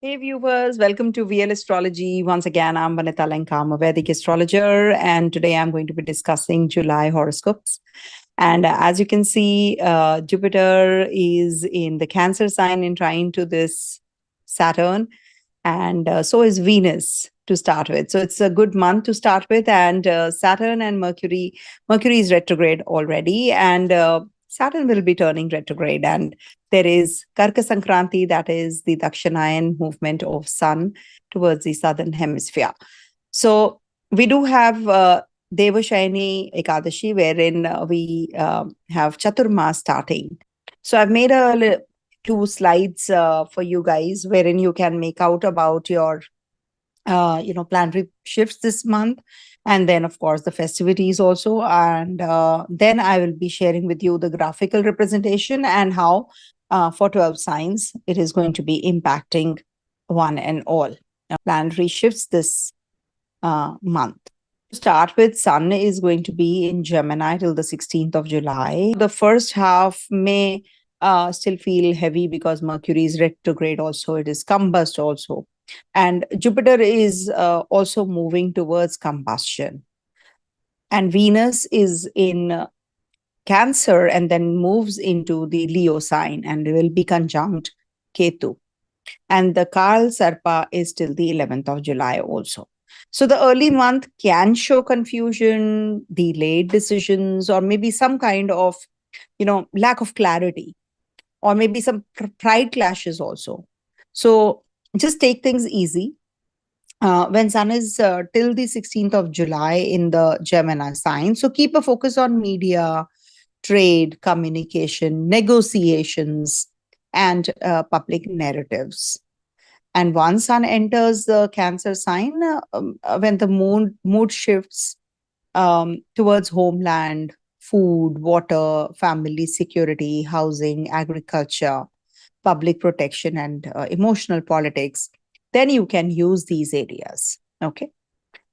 Hey viewers, welcome to VL Astrology. Once again, I'm Vanita Lenka, I'm a Vedic astrologer, and today I'm going to be discussing July horoscopes. And as you can see, Jupiter is in the Cancer sign in trine to this Saturn, and so is Venus to start with. So it's a good month to start with, and Saturn and Mercury is retrograde already, and Saturn will be turning retrograde, and there is Karka Sankranti, that is the Dakshinayan movement of sun towards the southern hemisphere. So we do have Devashayani Ekadashi, wherein we have Chaturmas starting. So I've made two slides for you guys, wherein you can make out about your planetary shifts this month, and then of course the festivities also, and then I will be sharing with you the graphical representation and how for 12 signs it is going to be impacting one and all planetary shifts this month. To start with, sun is going to be in Gemini till the 16th of July. The first half may still feel heavy because Mercury is retrograde also, it is combust also. And Jupiter is also moving towards combustion. And Venus is in Cancer and then moves into the Leo sign and will be conjunct Ketu. And the Kal Sarpa is till the 11th of July also. So the early month can show confusion, delayed decisions, or maybe some kind of, lack of clarity, or maybe some pride clashes also. So just take things easy. When sun is till the 16th of July in the Gemini sign, so keep a focus on media, trade, communication, negotiations, and public narratives. And once sun enters the Cancer sign, when the mood shifts towards homeland, food, water, family security, housing, agriculture, public protection, and emotional politics, then you can use these areas. Okay.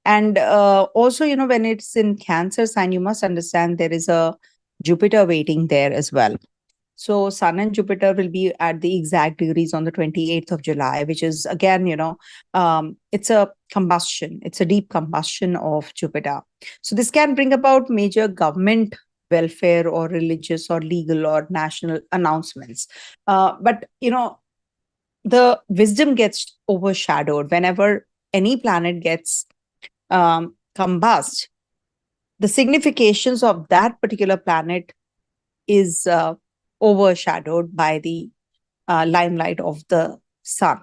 And also, when it's in Cancer sign, you must understand there is a Jupiter waiting there as well. So Sun and Jupiter will be at the exact degrees on the 28th of July, which is again, it's a combustion. It's a deep combustion of Jupiter. So this can bring about major government welfare or religious or legal or national announcements. But, the wisdom gets overshadowed whenever any planet gets combust. The significations of that particular planet is overshadowed by the limelight of the sun.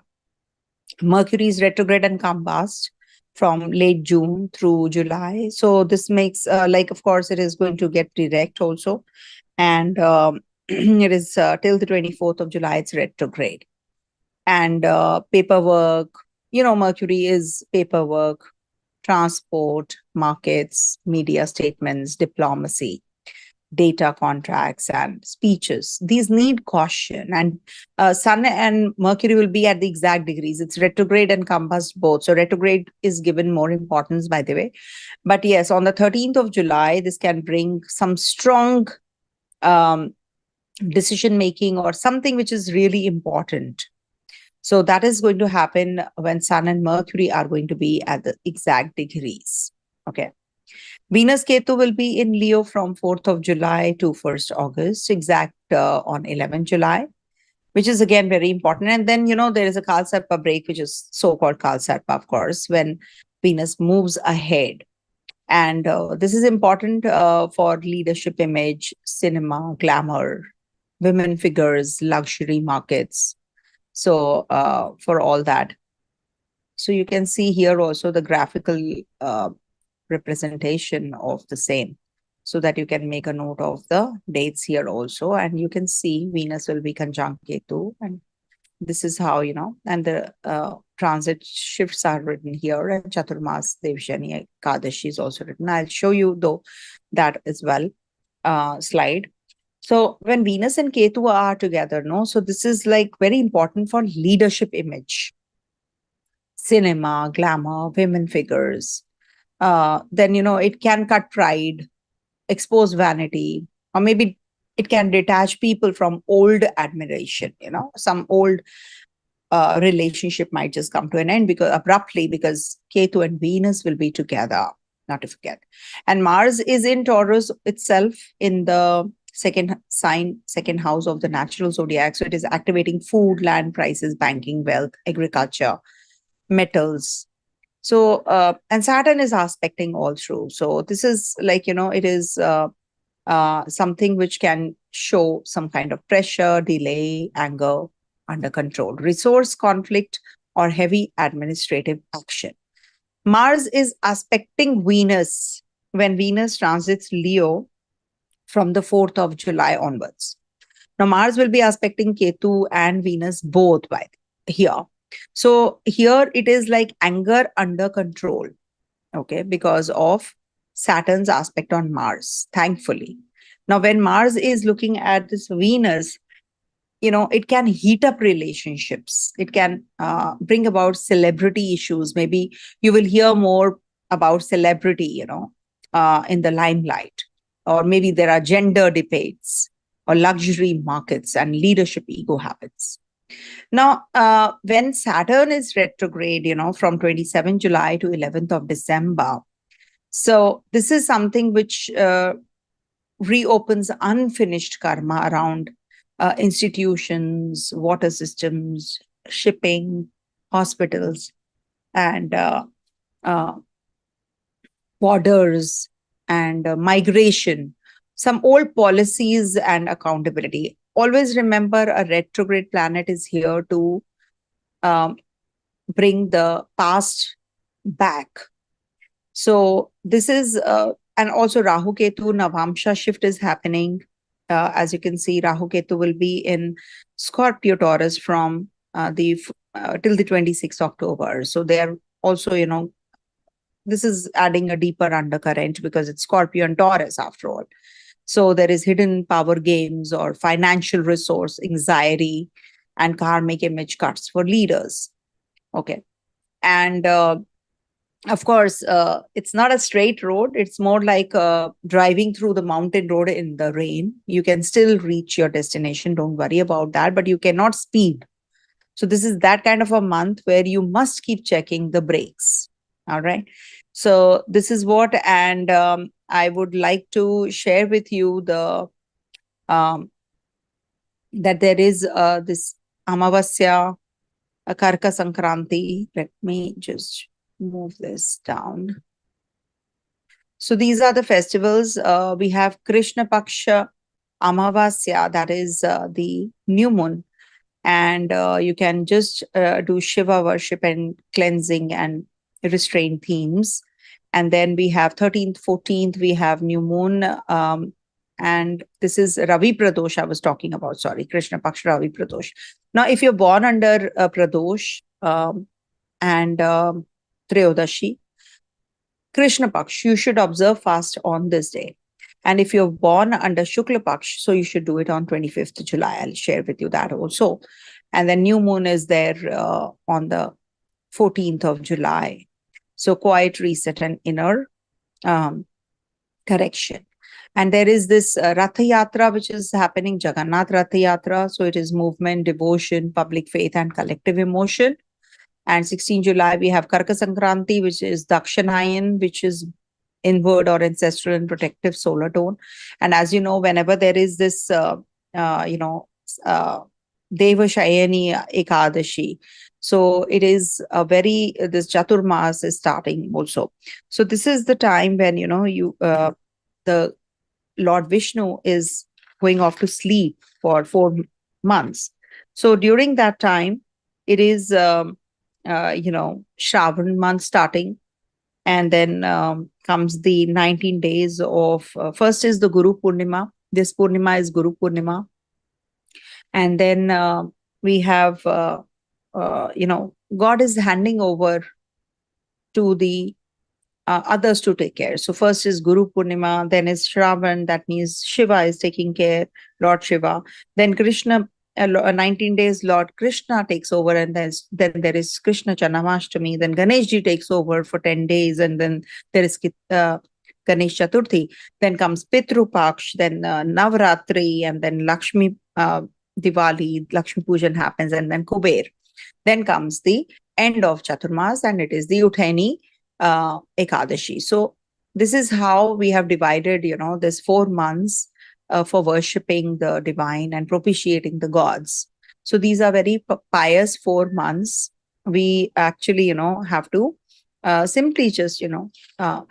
Mercury is retrograde and combust from late June through July. So this makes, of course, it is going to get direct also. And it is till the 24th of July, it's retrograde. And paperwork, Mercury is paperwork, transport, markets, media statements, diplomacy, data contracts, and speeches. These need caution. And Sun and Mercury will be at the exact degrees. It's retrograde and combust both. So retrograde is given more importance, by the way. But yes, on the 13th of July, this can bring some strong decision making or something which is really important. So that is going to happen when Sun and Mercury are going to be at the exact degrees. Okay. Venus Ketu will be in Leo from 4th of July to 1st August, exact on 11th July, which is again very important. And then, there is a Kal Sarpa break, which is so-called Kal Sarpa, of course, when Venus moves ahead. And this is important for leadership image, cinema, glamour, women figures, luxury markets. So for all that. So you can see here also the graphical representation of the same, so that you can make a note of the dates here also. And you can see Venus will be conjunct Ketu. And this is how, and the transit shifts are written here. And Chaturmas, Devshani, Kadashi is also written. I'll show you though that as well slide. So when Venus and Ketu are together, so this is like very important for leadership image, cinema, glamour, women figures. Then, it can cut pride, expose vanity, or maybe it can detach people from old admiration, some old relationship might just come to an end because abruptly, because Ketu and Venus will be together, not to forget. And Mars is in Taurus itself in the second sign, second house of the natural zodiac. So it is activating food, land prices, banking, wealth, agriculture, metals. So, and Saturn is aspecting all through. So this is like, it is something which can show some kind of pressure, delay, anger, under control, resource conflict, or heavy administrative action. Mars is aspecting Venus when Venus transits Leo from the 4th of July onwards. Now, Mars will be aspecting Ketu and Venus both by here. So here it is like anger under control, okay, because of Saturn's aspect on Mars, thankfully. Now, when Mars is looking at this Venus, it can heat up relationships. It can bring about celebrity issues. Maybe you will hear more about celebrity, in the limelight. Or maybe there are gender debates or luxury markets and leadership ego habits. Now, when Saturn is retrograde, from 27 July to 11th of December, so this is something which reopens unfinished karma around institutions, water systems, shipping, hospitals, and borders and migration, some old policies and accountability. Always remember a retrograde planet is here to bring the past back. So this is, and also Rahu Ketu Navamsha shift is happening. As you can see, Rahu Ketu will be in Scorpio Taurus from till the 26th October. So they are also, this is adding a deeper undercurrent because it's Scorpio and Taurus after all. So there is hidden power games or financial resource anxiety and karmic image cuts for leaders. Okay. And of course, it's not a straight road. It's more like driving through the mountain road in the rain. You can still reach your destination. Don't worry about that, but you cannot speed. So this is that kind of a month where you must keep checking the brakes. All right. So this is what, and I would like to share with you the that there is this Amavasya, Karka Sankranti. Let me just move this down. So these are the festivals. We have Krishna Paksha Amavasya, that is the new moon. And you can just do Shiva worship and cleansing and restraint themes. And then we have 13th, 14th, we have new moon. And this is Ravi Pradosh I was talking about. Sorry, Krishna Paksha Ravi Pradosh. Now, if you're born under Pradosh and Treyodashi, Krishna Paksh, you should observe fast on this day. And if you're born under Shukla Paksh, so you should do it on 25th July. I'll share with you that also. And then new moon is there on the 14th of July. So quiet reset and inner correction. And there is this Ratha Yatra, which is happening, Jagannath Ratha Yatra. So it is movement, devotion, public faith, and collective emotion. And 16 July, we have Karka Sankranti, which is Dakshanayan, which is inward or ancestral and protective solar tone. And as you know, whenever there is this, Deva Shayani Ekadashi, so it is a very, this Chaturmas is starting also. So this is the time when, the Lord Vishnu is going off to sleep for 4 months. So during that time, it is, Shravan month starting. And then comes the 19 days of, first is the Guru Purnima. This Purnima is Guru Purnima. And then we have, God is handing over to the others to take care. So first is Guru Purnima, then is Shravan, that means Shiva is taking care, Lord Shiva. Then Krishna, 19 days, Lord Krishna takes over, and then there is Krishna Janmashtami, then Ganeshji takes over for 10 days, and then there is Ganesh Chaturthi. Then comes Pitru Paksh, then Navratri, and then Lakshmi Diwali, Lakshmi Pujan happens, and then Kuber. Then comes the end of Chaturmas, and it is the Uttani Ekadashi. So this is how we have divided, this 4 months for worshipping the divine and propitiating the gods. So these are very pious 4 months. We actually, have to simply just,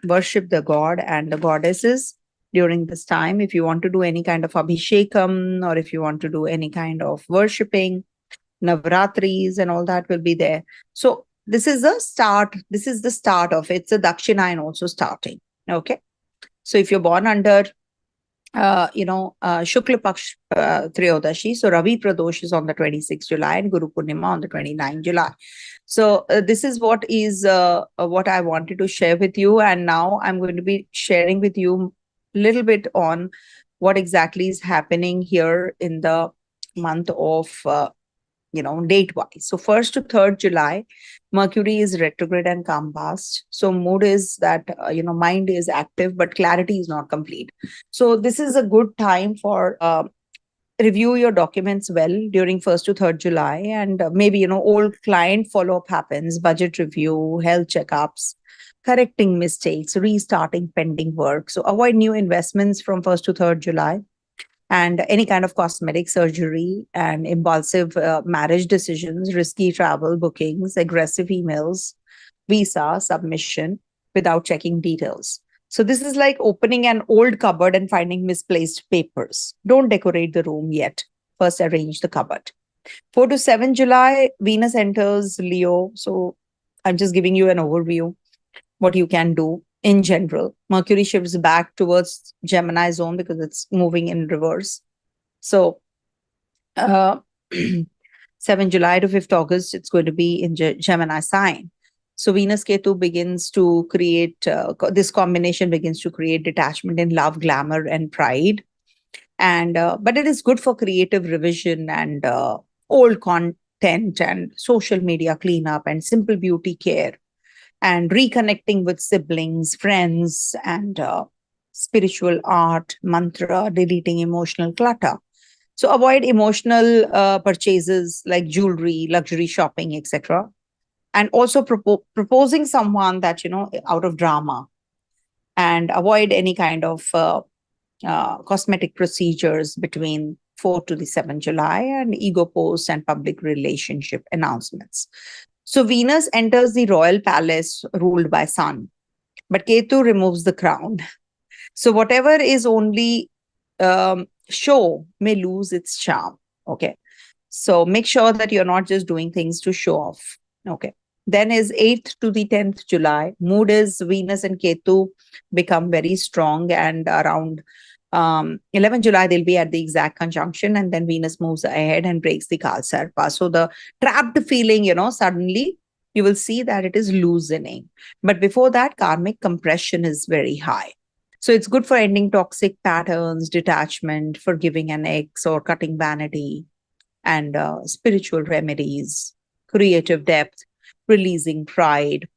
worship the god and the goddesses during this time. If you want to do any kind of abhishekam, or if you want to do any kind of worshipping, Navratris and all that will be there. So this is the start. This is the start of it. It's a Dakshinayana also starting. Okay. So if you're born under Shukla Paksh Triyodashi. So Ravi Pradosh is on the 26th July and Guru Purnima on the 29th July. So this is what I wanted to share with you. And now I'm going to be sharing with you a little bit on what exactly is happening here in the month of, date-wise. So 1st to 3rd July, Mercury is retrograde and combust. So mood is that, mind is active, but clarity is not complete. So this is a good time for review your documents well during 1st to 3rd July. And maybe, old client follow-up happens, budget review, health checkups, correcting mistakes, restarting pending work. So avoid new investments from 1st to 3rd July. And any kind of cosmetic surgery and impulsive marriage decisions, risky travel bookings, aggressive emails, visa submission without checking details. So this is like opening an old cupboard and finding misplaced papers. Don't decorate the room yet. First, arrange the cupboard. 4 to 7 July, Venus enters Leo. So I'm just giving you an overview, what you can do. In general, Mercury shifts back towards Gemini zone because it's moving in reverse. So 7 July to 5th August, it's going to be in Gemini sign. So Venus Ketu begins to create, this combination begins to create detachment in love, glamour, and pride. And but it is good for creative revision and old content and social media cleanup and simple beauty care, and reconnecting with siblings, friends, and spiritual art, mantra, deleting emotional clutter. So avoid emotional purchases like jewelry, luxury shopping, etc. And also proposing someone that, out of drama. And avoid any kind of cosmetic procedures between 4 to the 7th July, and ego posts and public relationship announcements. So Venus enters the royal palace ruled by Sun, but Ketu removes the crown. So whatever is only show may lose its charm. Okay. So make sure that you're not just doing things to show off. Okay. Then is 8th to the 10th July. Mood is Venus and Ketu become very strong, and around 11th July, they'll be at the exact conjunction, and then Venus moves ahead and breaks the Kalsarpa. So the trapped feeling, suddenly you will see that it is loosening. But before that, karmic compression is very high. So it's good for ending toxic patterns, detachment, forgiving an ex, or cutting vanity, and spiritual remedies, creative depth, releasing pride.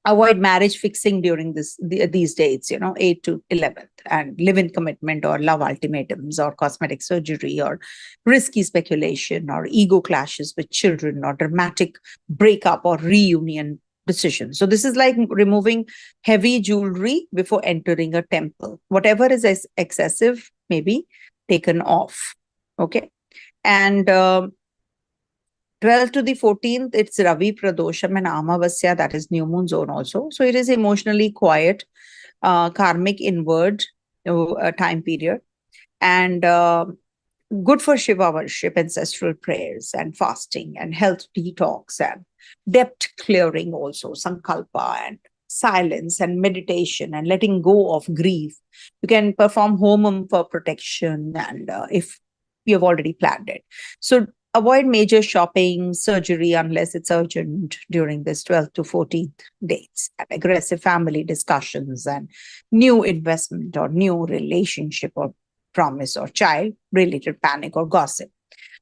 Avoid marriage fixing during these dates, 8 to 11th, and live-in commitment or love ultimatums or cosmetic surgery or risky speculation or ego clashes with children or dramatic breakup or reunion decisions. So this is like removing heavy jewelry before entering a temple. Whatever is excessive may be taken off. Okay. And 12th to the 14th, it's Ravi Pradosham and Amavasya, that is new moon zone also. So it is emotionally quiet, karmic inward time period, and good for Shiva worship, ancestral prayers, and fasting, and health detox, and depth clearing also, sankalpa, and silence, and meditation, and letting go of grief. You can perform homam for protection, and if you have already planned it. So avoid major shopping, surgery, unless it's urgent during this 12th to 14th dates, and aggressive family discussions, and new investment or new relationship or promise or child-related panic or gossip.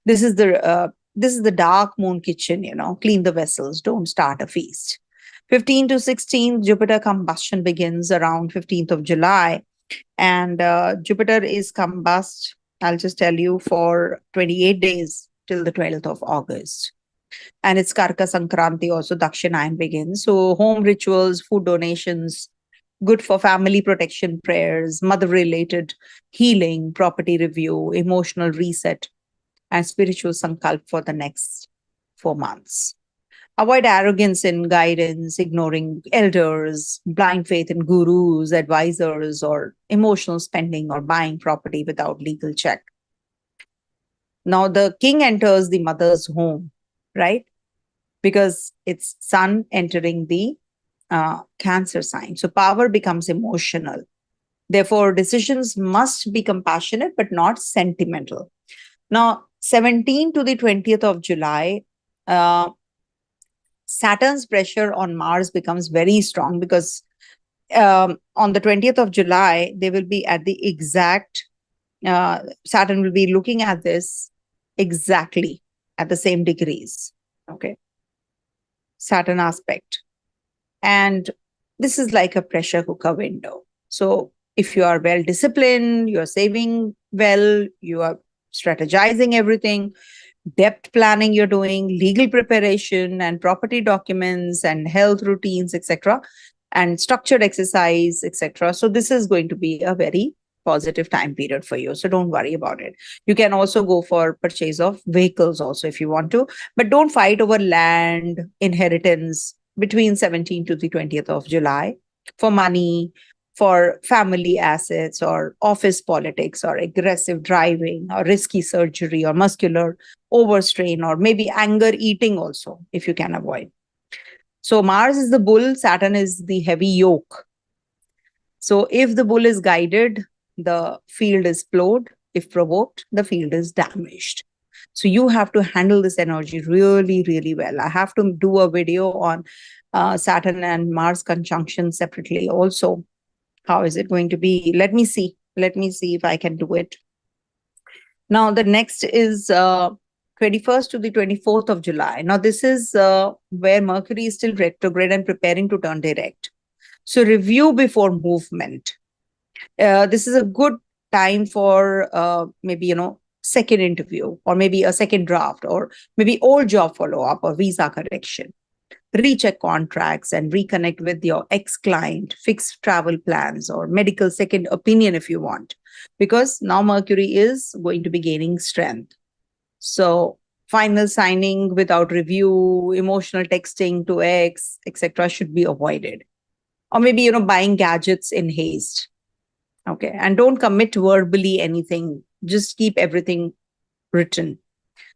This is the dark moon kitchen, clean the vessels, don't start a feast. 15 to 16th, Jupiter combustion begins around 15th of July, and Jupiter is combust, I'll just tell you, for 28 days till the 12th of August. And it's Karka Sankranti also, Dakshinayana begins. So home rituals, food donations, good for family protection prayers, mother-related healing, property review, emotional reset, and spiritual sankalp for the next 4 months. Avoid arrogance in guidance, ignoring elders, blind faith in gurus, advisors, or emotional spending or buying property without legal check. Now, the king enters the mother's home, right? Because it's sun entering the Cancer sign. So power becomes emotional. Therefore, decisions must be compassionate but not sentimental. Now, 17th to the 20th of July, Saturn's pressure on Mars becomes very strong because on the 20th of July, they will be at the exact, Saturn will be looking at this exactly at the same degrees. Okay. Saturn aspect. And this is like a pressure cooker window. So if you are well disciplined, you're saving well, you are strategizing everything, debt planning you're doing, legal preparation and property documents and health routines, etc., and structured exercise, etc. So this is going to be a very positive time period for you. So don't worry about it. You can also go for purchase of vehicles also if you want to, but don't fight over land, inheritance between 17th to the 20th of July for money, for family assets or office politics or aggressive driving or risky surgery or muscular overstrain or maybe anger eating also if you can avoid. So Mars is the bull, Saturn is the heavy yoke. So if the bull is guided, the field is plowed. If provoked, the field is damaged. So you have to handle this energy really, really well. I have to do a video on Saturn and Mars conjunction separately also. How is it going to be? Let me see. Let me see if I can do it. Now, the next is 21st to the 24th of July. Now, this is where Mercury is still retrograde and preparing to turn direct. So review before movement. This is a good time for maybe, second interview or maybe a second draft or maybe old job follow-up or visa correction. Recheck contracts and reconnect with your ex-client, fix travel plans or medical second opinion if you want, because now Mercury is going to be gaining strength. So final signing without review, emotional texting to ex, etc. should be avoided. Or maybe, buying gadgets in haste. Okay. And don't commit verbally anything. Just keep everything written.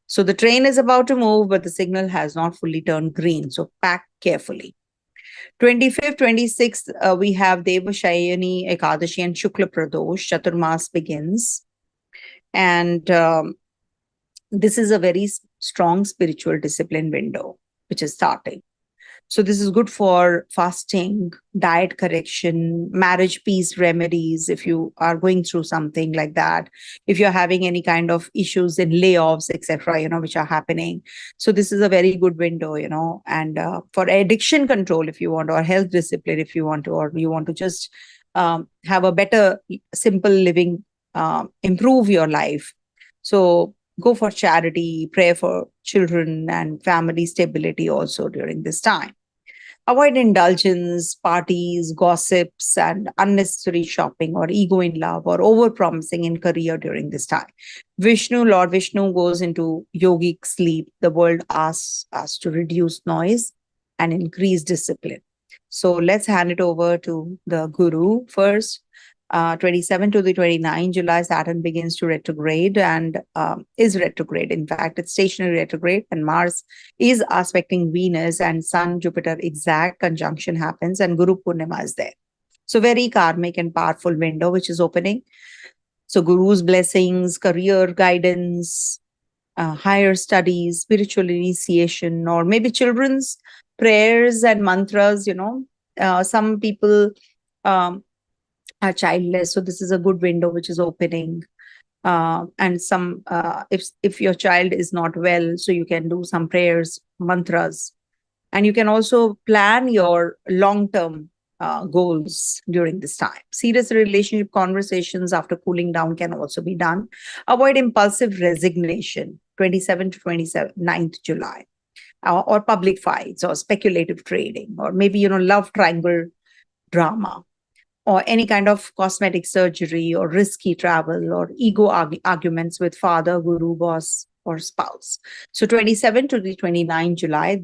So the train is about to move, but the signal has not fully turned green. So pack carefully. 25th, 26th, we have Devashayani, Ekadashi, and Shukla Pradosh. Chaturmas begins. And this is a very strong spiritual discipline window, which is starting. So this is good for fasting, diet correction, marriage peace remedies, if you are going through something like that, if you're having any kind of issues in layoffs, etc., which are happening. So this is a very good window, and for addiction control, if you want, or health discipline, if you want to, or you want to just have a better, simple living, improve your life. So go for charity, pray for children and family stability also during this time. Avoid indulgence, parties, gossips, and unnecessary shopping or ego in love or over-promising in career during this time. Lord Vishnu goes into yogic sleep. The world asks us to reduce noise and increase discipline. So let's hand it over to the Guru first. 27 to the 29 July, Saturn begins to retrograde and is retrograde. In fact, it's stationary retrograde, and Mars is aspecting Venus, and Sun, Jupiter exact conjunction happens, and Guru Purnima is there. So very karmic and powerful window which is opening. So Guru's blessings, career guidance, higher studies, spiritual initiation, or maybe children's prayers and mantras. Some people are childless, so this is a good window which is opening. And some if your child is not well, so you can do some prayers, mantras, and you can also plan your long-term goals during this time. Serious relationship conversations after cooling down can also be done. Avoid impulsive resignation. 27 to 29th July. or public fights or speculative trading, or maybe, love triangle drama, or any kind of cosmetic surgery or risky travel or ego arguments with father, guru, boss, or spouse. So 27 to the 29 July,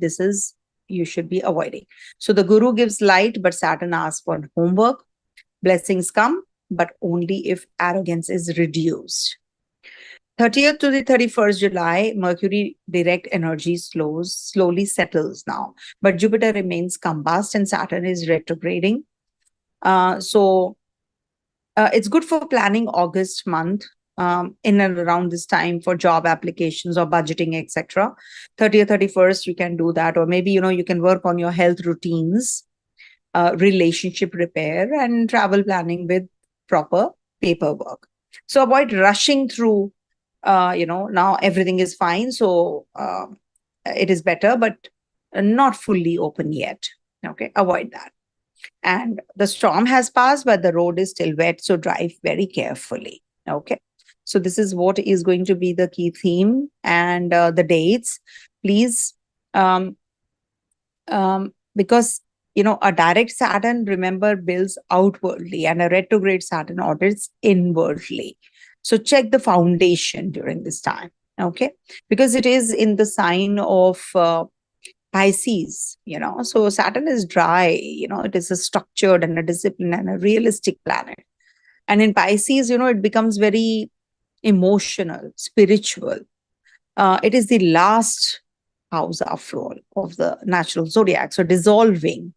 you should be avoiding. So the guru gives light, but Saturn asks for homework. Blessings come, but only if arrogance is reduced. 30th to the 31st July, Mercury direct energy slowly settles now, but Jupiter remains combust and Saturn is retrograding. So it's good for planning August month, in and around this time, for job applications or budgeting, etc. 30th, 31st, you can do that. Or maybe, you can work on your health routines, relationship repair, and travel planning with proper paperwork. So avoid rushing through, now everything is fine. So it is better, but not fully open yet. Okay, avoid that. And the storm has passed, but the road is still wet. So drive very carefully. Okay. So this is what is going to be the key theme, and the dates. Please, because, a direct Saturn, remember, builds outwardly, and a retrograde Saturn orders inwardly. So check the foundation during this time. Okay. Because it is in the sign of Pisces, so Saturn is dry, it is a structured and a disciplined and a realistic planet. And in Pisces, it becomes very emotional, spiritual. It is the last house, after all, of the natural zodiac, so dissolving,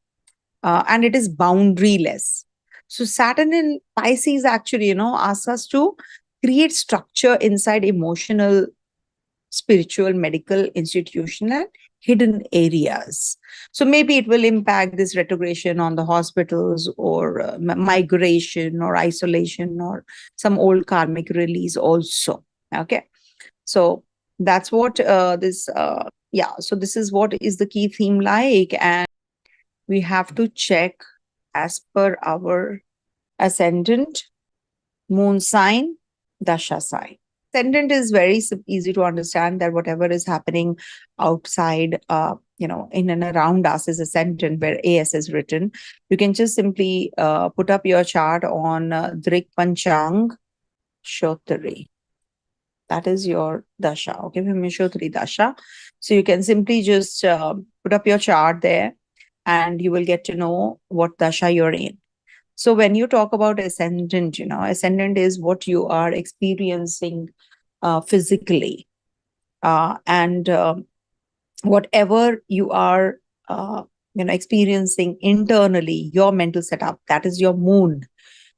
and it is boundaryless. So Saturn in Pisces actually, asks us to create structure inside emotional, spiritual, medical, institutional, hidden areas. So maybe it will impact this retrogression on the hospitals, or migration, or isolation, or some old karmic release also. Okay. So that's what so this is what is the key theme like. And we have to check as per our ascendant, moon sign, dasha sign. Ascendant is very easy to understand, that whatever is happening outside, in and around us is ascendant, where AS is written. You can just simply put up your chart on Drik Panchang Shotri. That is your dasha. Okay, Shotri dasha. So you can simply just put up your chart there, and you will get to know what dasha you're in. So when you talk about ascendant, ascendant is what you are experiencing physically, and whatever you are, experiencing internally, your mental setup, that is your moon.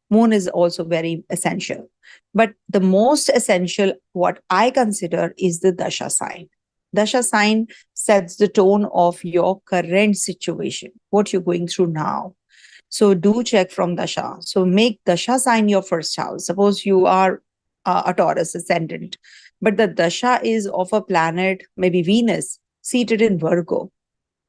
Moon is also very essential. But the most essential, what I consider, is the dasha sign. Dasha sign sets the tone of your current situation, what you're going through now. So do check from dasha. So make dasha sign your first house. Suppose you are a Taurus ascendant, but the dasha is of a planet, maybe Venus, seated in Virgo.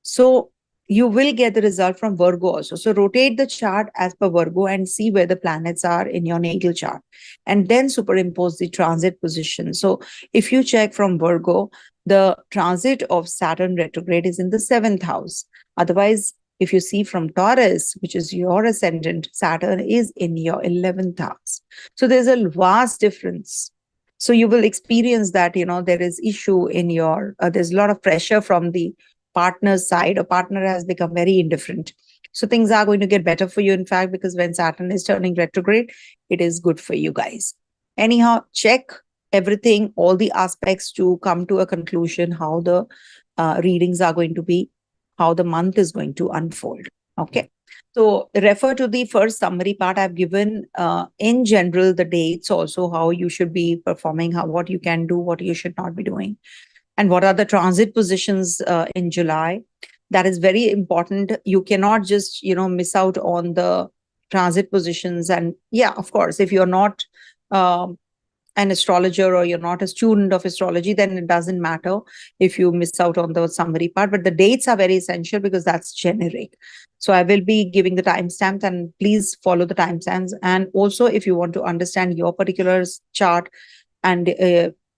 So you will get the result from Virgo also. So rotate the chart as per Virgo and see where the planets are in your natal chart, and then superimpose the transit position. So if you check from Virgo, the transit of Saturn retrograde is in the 7th house. Otherwise, if you see from Taurus, which is your ascendant, Saturn is in your 11th house. So there's a vast difference. So you will experience that, there is issue in your, there's a lot of pressure from the partner's side. A partner has become very indifferent. So things are going to get better for you, in fact, because when Saturn is turning retrograde, it is good for you guys. Anyhow, check everything, all the aspects, to come to a conclusion how the readings are going to be, how the month is going to unfold. Okay. So refer to the first summary part I've given. In general, the dates also, how you should be performing, what you can do, what you should not be doing, and what are the transit positions in July. That is very important. You cannot just, miss out on the transit positions. And yeah, of course, if you're not an astrologer, or you're not a student of astrology, then it doesn't matter if you miss out on the summary part. But the dates are very essential, because that's generic. So I will be giving the timestamps, and please follow the timestamps. And also, if you want to understand your particular chart and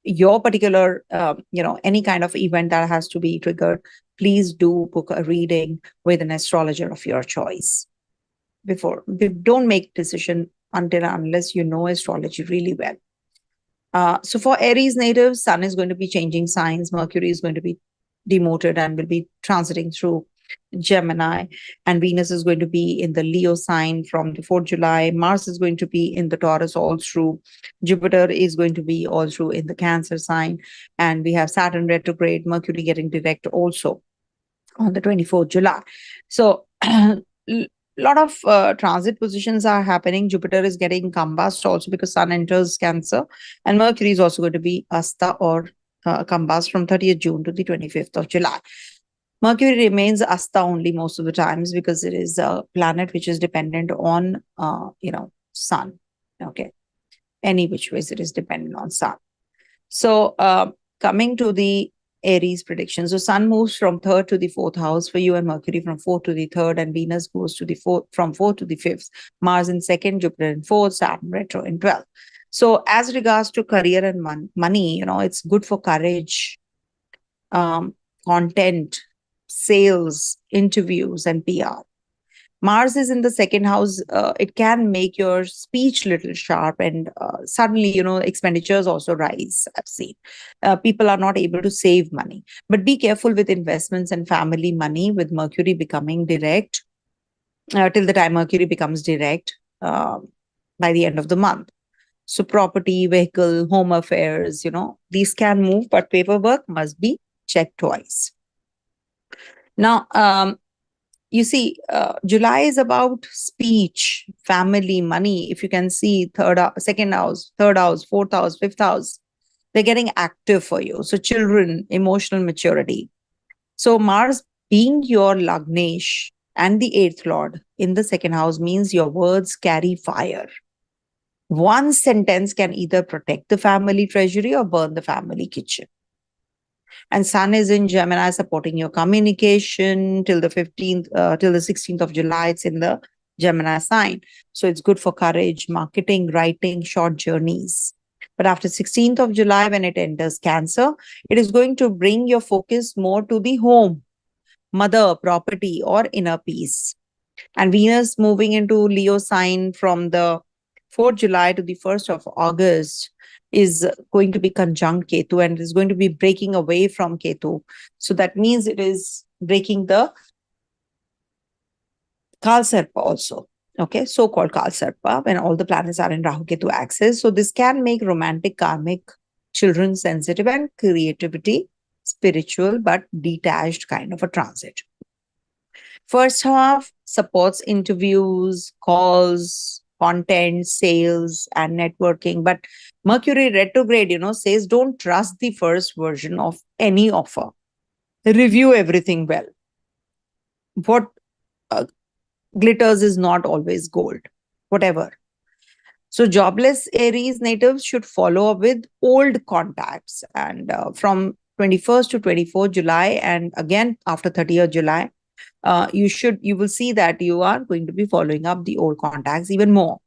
your particular, any kind of event that has to be triggered, please do book a reading with an astrologer of your choice. Don't make decision unless you know astrology really well. So for Aries natives, Sun is going to be changing signs. Mercury is going to be demoted and will be transiting through Gemini, and Venus is going to be in the Leo sign from the 4th July. Mars is going to be in the Taurus all through. Jupiter is going to be all through in the Cancer sign, and we have Saturn retrograde, Mercury getting direct also on the 24th July. So lot of transit positions are happening. Jupiter is getting combust also because Sun enters Cancer, and Mercury is also going to be Asta or combust from 30th June to the 25th of July. Mercury remains Asta only most of the times because it is a planet which is dependent on, Sun. Okay. Any which ways it is dependent on Sun. So coming to the Aries prediction. So Sun moves from 3rd to the 4th house for you, and Mercury from 4th to the 3rd, and Venus goes to the 4th, from 4th to the 5th. Mars in 2nd, Jupiter in 4th, Saturn retro in 12th. So as regards to career and money, it's good for courage, content, sales, interviews, and PR. Mars is in the 2nd house. It can make your speech little sharp, and suddenly, expenditures also rise. I've seen people are not able to save money, but be careful with investments and family money with Mercury becoming direct till the time Mercury becomes direct by the end of the month. So property, vehicle, home affairs, these can move, but paperwork must be checked twice. Now, you see, July is about speech, family, money. If you can see 2nd house, 3rd house, 4th house, 5th house, they're getting active for you. So children, emotional maturity. So Mars being your Lagnesh and the 8th Lord in the 2nd house means your words carry fire. One sentence can either protect the family treasury or burn the family kitchen. And Sun is in Gemini, supporting your communication till the 15th, till the 16th of July. It's in the Gemini sign. So it's good for courage, marketing, writing, short journeys. But after 16th of July, when it enters Cancer, it is going to bring your focus more to the home, mother, property, or inner peace. And Venus moving into Leo sign from the 4th July to the 1st of August is going to be conjunct Ketu, and is going to be breaking away from Ketu. So that means it is breaking the Kalsarpa also. Okay, so-called Kalsarpa, when all the planets are in Rahu Ketu axis. So this can make romantic, karmic, children sensitive, and creativity spiritual but detached kind of a transit. First half supports interviews, calls, content, sales, and networking. But Mercury retrograde, says don't trust the first version of any offer. Review everything well. What glitters is not always gold, whatever. So jobless Aries natives should follow up with old contacts, and from 21st to 24th July, and again after 30th July, you will see that you are going to be following up the old contacts even more.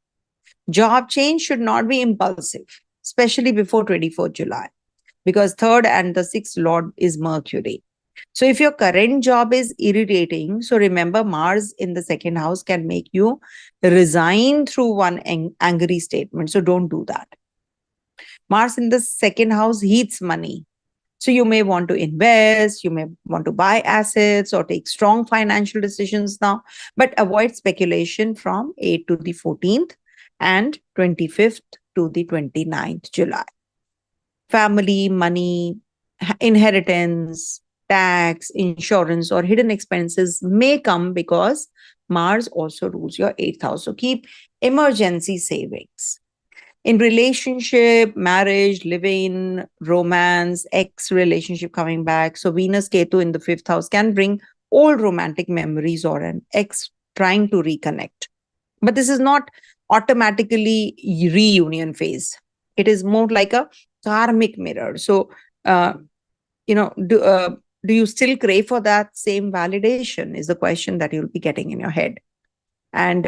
Job change should not be impulsive, especially before 24th July, because 3rd and the 6th Lord is Mercury. So if your current job is irritating, so remember Mars in the 2nd house can make you resign through one angry statement. So don't do that. Mars in the 2nd house heats money. So you may want to invest, you may want to buy assets or take strong financial decisions now, but avoid speculation from 8th to the 14th and 25th to the 29th July. Family, money, inheritance, tax, insurance, or hidden expenses may come because Mars also rules your 8th house. So keep emergency savings. In relationship, marriage, living, romance, ex relationship coming back. So Venus Ketu in the 5th house can bring old romantic memories or an ex trying to reconnect. But this is not automatically reunion phase. It is more like a karmic mirror. So, do you still crave for that same validation is the question that you'll be getting in your head. And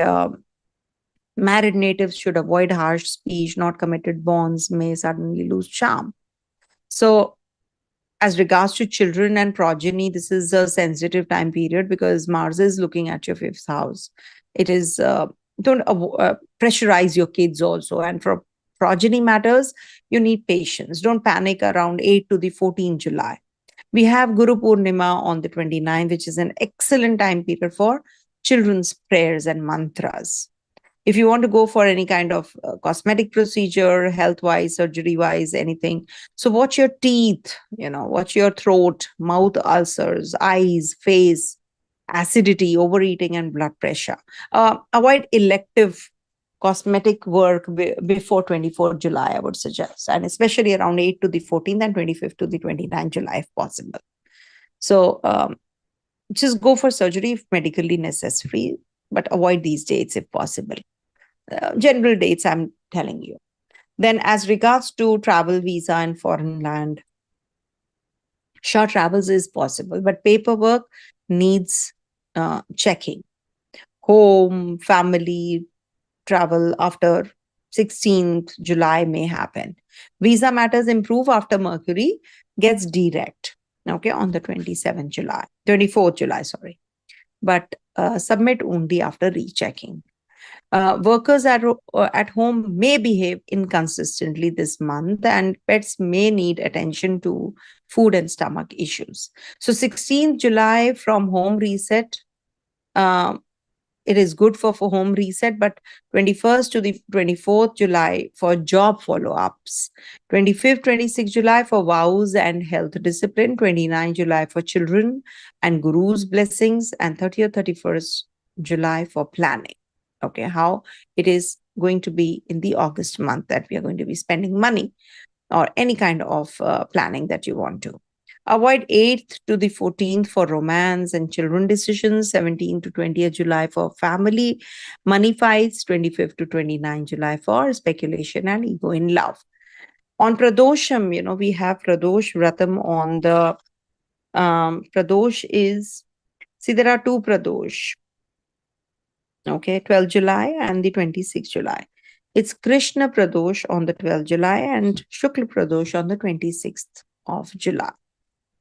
married natives should avoid harsh speech. Not committed bonds may suddenly lose charm. So As regards to children and progeny, this is a sensitive time period because Mars is looking at your fifth house. It is, don't pressurize your kids also. And for progeny matters, you need patience. Don't panic around 8 to the 14th July. We have Guru Purnima on the 29th, which is an excellent time period for children's prayers and mantras. If you want to go for any kind of cosmetic procedure, health-wise, surgery-wise, anything, so watch your teeth, watch your throat, mouth ulcers, eyes, face, acidity, overeating, and blood pressure. Avoid elective cosmetic work before 24th July, I would suggest, and especially around 8 to the 14th and 25th to the 29th July, if possible. So just go for surgery if medically necessary, but avoid these dates if possible. General dates, I'm telling you. Then as regards to travel, visa, and foreign land, short travels is possible, but paperwork needs checking. Home, family, travel after 16th July may happen. Visa matters improve after Mercury gets direct, okay, on the 24th July, sorry. But submit only after rechecking. Workers at home may behave inconsistently this month, and pets may need attention to food and stomach issues. So 16th July from home reset, it is good for home reset, but 21st to the 24th July for job follow-ups, 25th, 26th July for vows and health discipline, 29th July for children and guru's blessings, and 30th, 31st July for planning. Okay, how it is going to be in the August month that we are going to be spending money or any kind of planning that you want to. Avoid 8th to the 14th for romance and children decisions, 17th to 20th July for family, money fights, 25th to 29th July for speculation and ego in love. On Pradosham, we have Pradosh Vratam on the, Pradosh is, see, there are two Pradosh. Okay, 12th July and the 26th July. It's Krishna Pradosh on the 12th July and Shukla Pradosh on the 26th of July.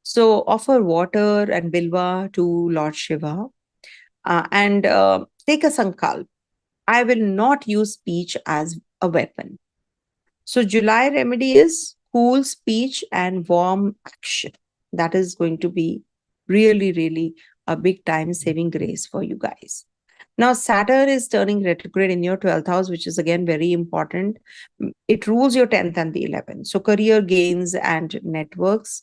So offer water and bilva to Lord Shiva and take a sankalp. I will not use speech as a weapon. So July remedy is cool speech and warm action. That is going to be really, really a big time saving grace for you guys. Now, Saturn is turning retrograde in your 12th house, which is again very important. It rules your 10th and the 11th. So career gains and networks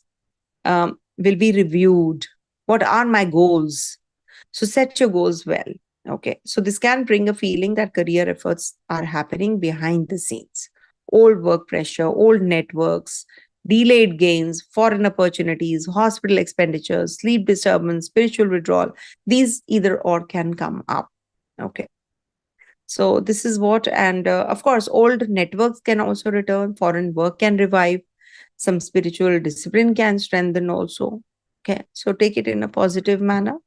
will be reviewed. What are my goals? So set your goals well. Okay. So this can bring a feeling that career efforts are happening behind the scenes. Old work pressure, old networks, delayed gains, foreign opportunities, hospital expenditures, sleep disturbance, spiritual withdrawal. These either or can come up. Okay. So this is what, and of course, old networks can also return, foreign work can revive, some spiritual discipline can strengthen also. Okay. So take it in a positive manner,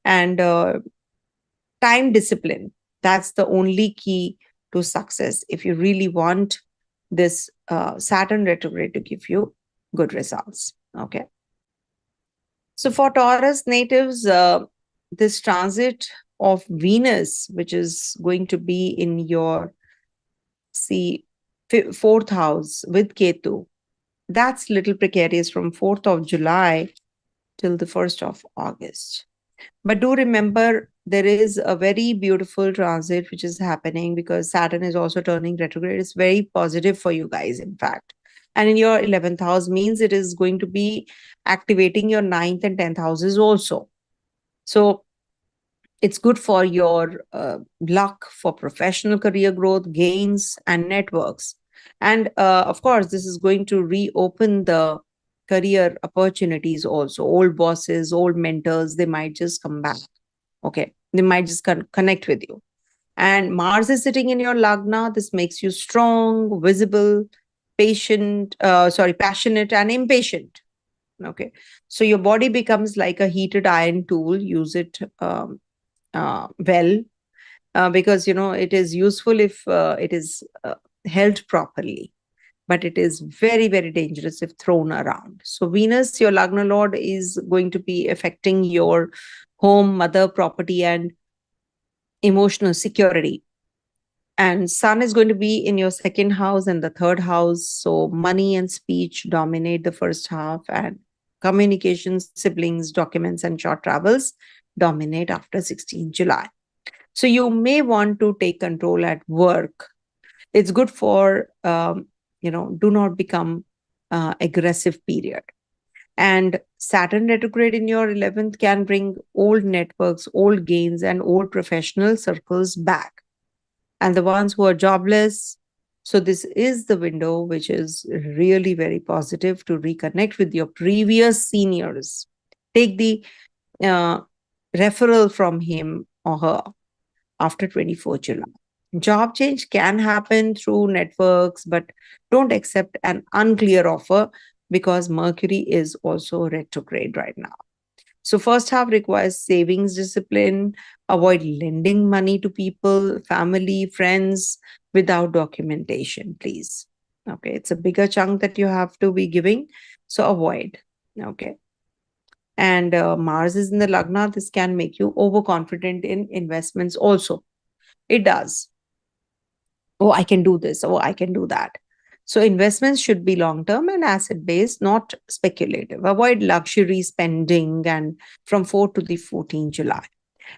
and time discipline. That's the only key to success if you really want this Saturn retrograde to give you good results. Okay. So for Taurus natives, this transit of Venus, which is going to be in your, see, 4th house with Ketu, that's little precarious from 4th of July till the 1st of August. But do remember, there is a very beautiful transit which is happening because Saturn is also turning retrograde. It's very positive for you guys, in fact. And in your 11th house means it is going to be activating your 9th and 10th houses also. So it's good for your luck, for professional career growth, gains, and networks. And of course, this is going to reopen the career opportunities also. Old bosses, old mentors, they might just come back. Okay. They might just connect with you. And Mars is sitting in your Lagna. This makes you strong, visible, passionate, and impatient. Okay. So your body becomes like a heated iron tool. Use it well, because, it is useful if it is held properly. but it is very, very dangerous if thrown around. So Venus, your Lagna Lord, is going to be affecting your home, mother, property, and emotional security. And Sun is going to be in your second house and the third house. So money and speech dominate the first half, and communications, siblings, documents, and short travels dominate after 16 July. So you may want to take control at work. It's good for, do not become aggressive period. And Saturn retrograde in your 11th can bring old networks, old gains, and old professional circles back. And the ones who are jobless. So this is the window which is really very positive to reconnect with your previous seniors. Take the referral from him or her after 24 July. Job change can happen through networks, but don't accept an unclear offer because Mercury is also retrograde right now. So first half requires savings discipline, avoid lending money to people, family, friends without documentation, please. Okay, it's a bigger chunk that you have to be giving, so avoid. Okay. And Mars is in the Lagna. This can make you overconfident in investments also. It does. Oh, I can do this. Oh, I can do that. So investments should be long-term and asset-based, not speculative. Avoid luxury spending and from 4 to the 14 July.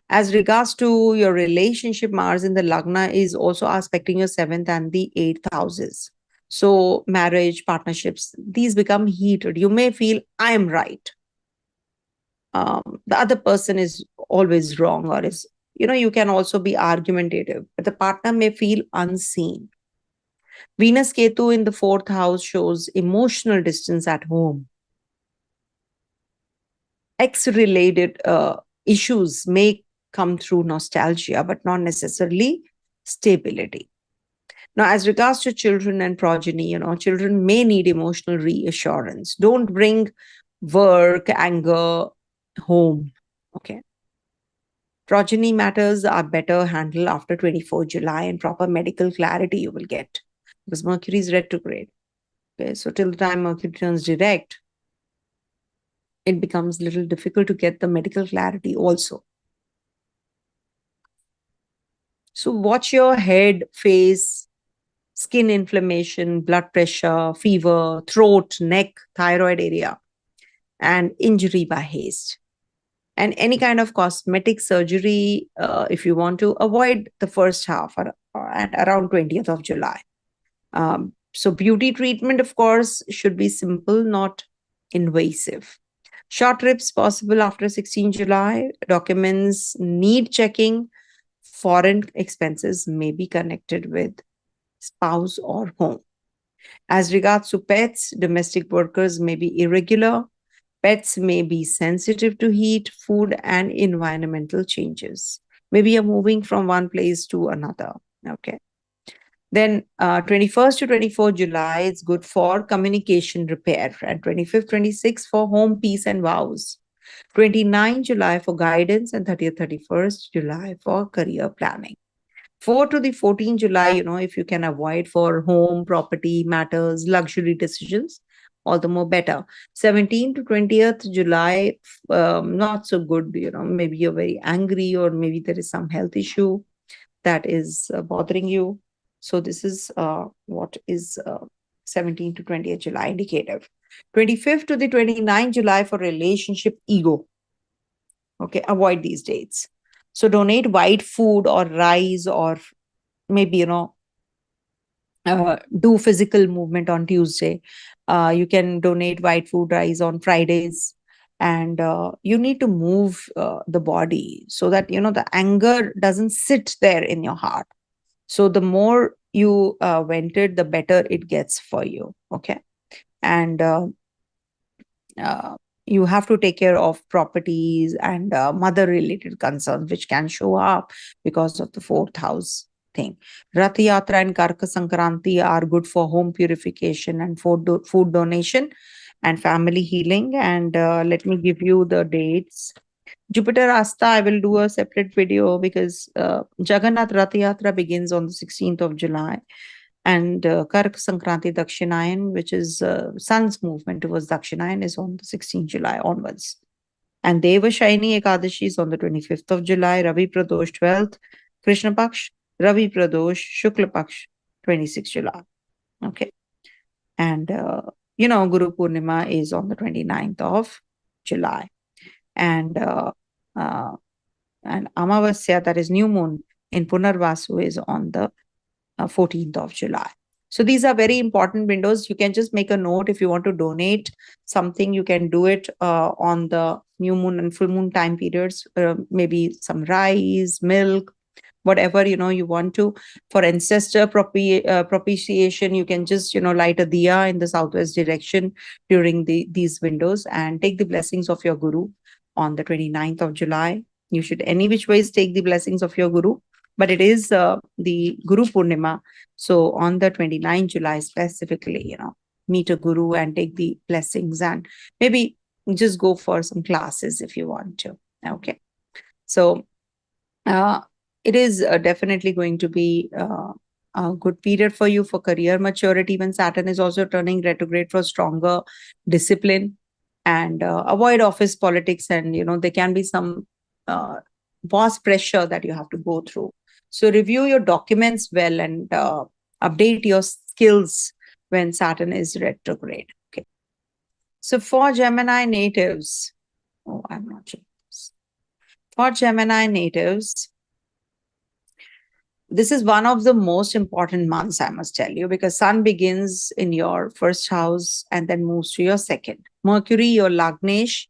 As regards to your relationship, Mars in the Lagna is also aspecting your 7th and the 8th houses. So marriage, partnerships, these become heated. You may feel, I am right. The other person is always wrong, or is, you can also be argumentative, but the partner may feel unseen. Venus Ketu in the 4th house shows emotional distance at home. Ex-related issues may come through nostalgia, but not necessarily stability. Now, as regards to children and progeny, children may need emotional reassurance. Don't bring work, anger home. Okay. Progeny matters are better handled after 24 July, and proper medical clarity you will get because Mercury is retrograde. Okay, so till the time Mercury turns direct, it becomes a little difficult to get the medical clarity also. So watch your head, face, skin inflammation, blood pressure, fever, throat, neck, thyroid area, and injury by haste. And any kind of cosmetic surgery, if you want to, avoid the first half at around 20th of July. So beauty treatment, of course, should be simple, not invasive. Short trips possible after 16 July. Documents need checking. Foreign expenses may be connected with spouse or home. As regards to pets, domestic workers may be irregular. Pets may be sensitive to heat, food, and environmental changes. Maybe you're moving from one place to another. Okay. Then 21st to 24 July, it's good for communication repair. And 25th, 26th for home, peace, and vows. 29 July for guidance, and 30th, 31st July for career planning. 4 to the 14 July, if you can avoid for home, property matters, luxury decisions, all the more better. 17 to 20th July, not so good, maybe you're very angry, or maybe there is some health issue that is bothering you. So this is what is 17 to 20th July indicative. 25th to the 29th July for relationship, ego. Okay, avoid these dates. So donate white food or rice, or maybe, do physical movement on Tuesday. You can donate white food, rice on Fridays. And you need to move the body so that, the anger doesn't sit there in your heart. So the more you vent it, the better it gets for you. Okay. And you have to take care of properties and mother-related concerns, which can show up because of the 4th house thing. Rath Yatra and Karka Sankranti are good for home purification and food donation and family healing. And let me give you the dates. Jupiter Asta, I will do a separate video because Jagannath Rath Yatra begins on the 16th of July. And Kark Sankranti Dakshinayan, which is sun's movement towards Dakshinayan, is on the 16th July onwards. And Deva Shaini Ekadashi is on the 25th of July, Ravi Pradosh 12th, Krishna Paksh, Ravi Pradosh, Shukla Paksh, 26th July. Okay. And, Guru Purnima is on the 29th of July. And Amavasya, that is new moon, in Punarvasu is on the 14th of July. So these are very important windows. You can just make a note if you want to donate something. You can do it on the new moon and full moon time periods. Maybe some rice, milk, whatever you want to. For ancestor propitiation, you can just light a diya in the southwest direction during these windows and take the blessings of your guru on the 29th of July. You should any which ways take the blessings of your guru. But it is the Guru Purnima. So on the 29th July specifically, meet a guru and take the blessings and maybe just go for some classes if you want to. Okay. So it is definitely going to be a good period for you for career maturity when Saturn is also turning retrograde for stronger discipline and avoid office politics. And, there can be some boss pressure that you have to go through. So review your documents well and update your skills when Saturn is retrograde. Okay. So for Gemini natives, I'm not sure. For Gemini natives, this is one of the most important months, I must tell you, because Sun begins in your first house and then moves to your second. Mercury, your Lagnesh,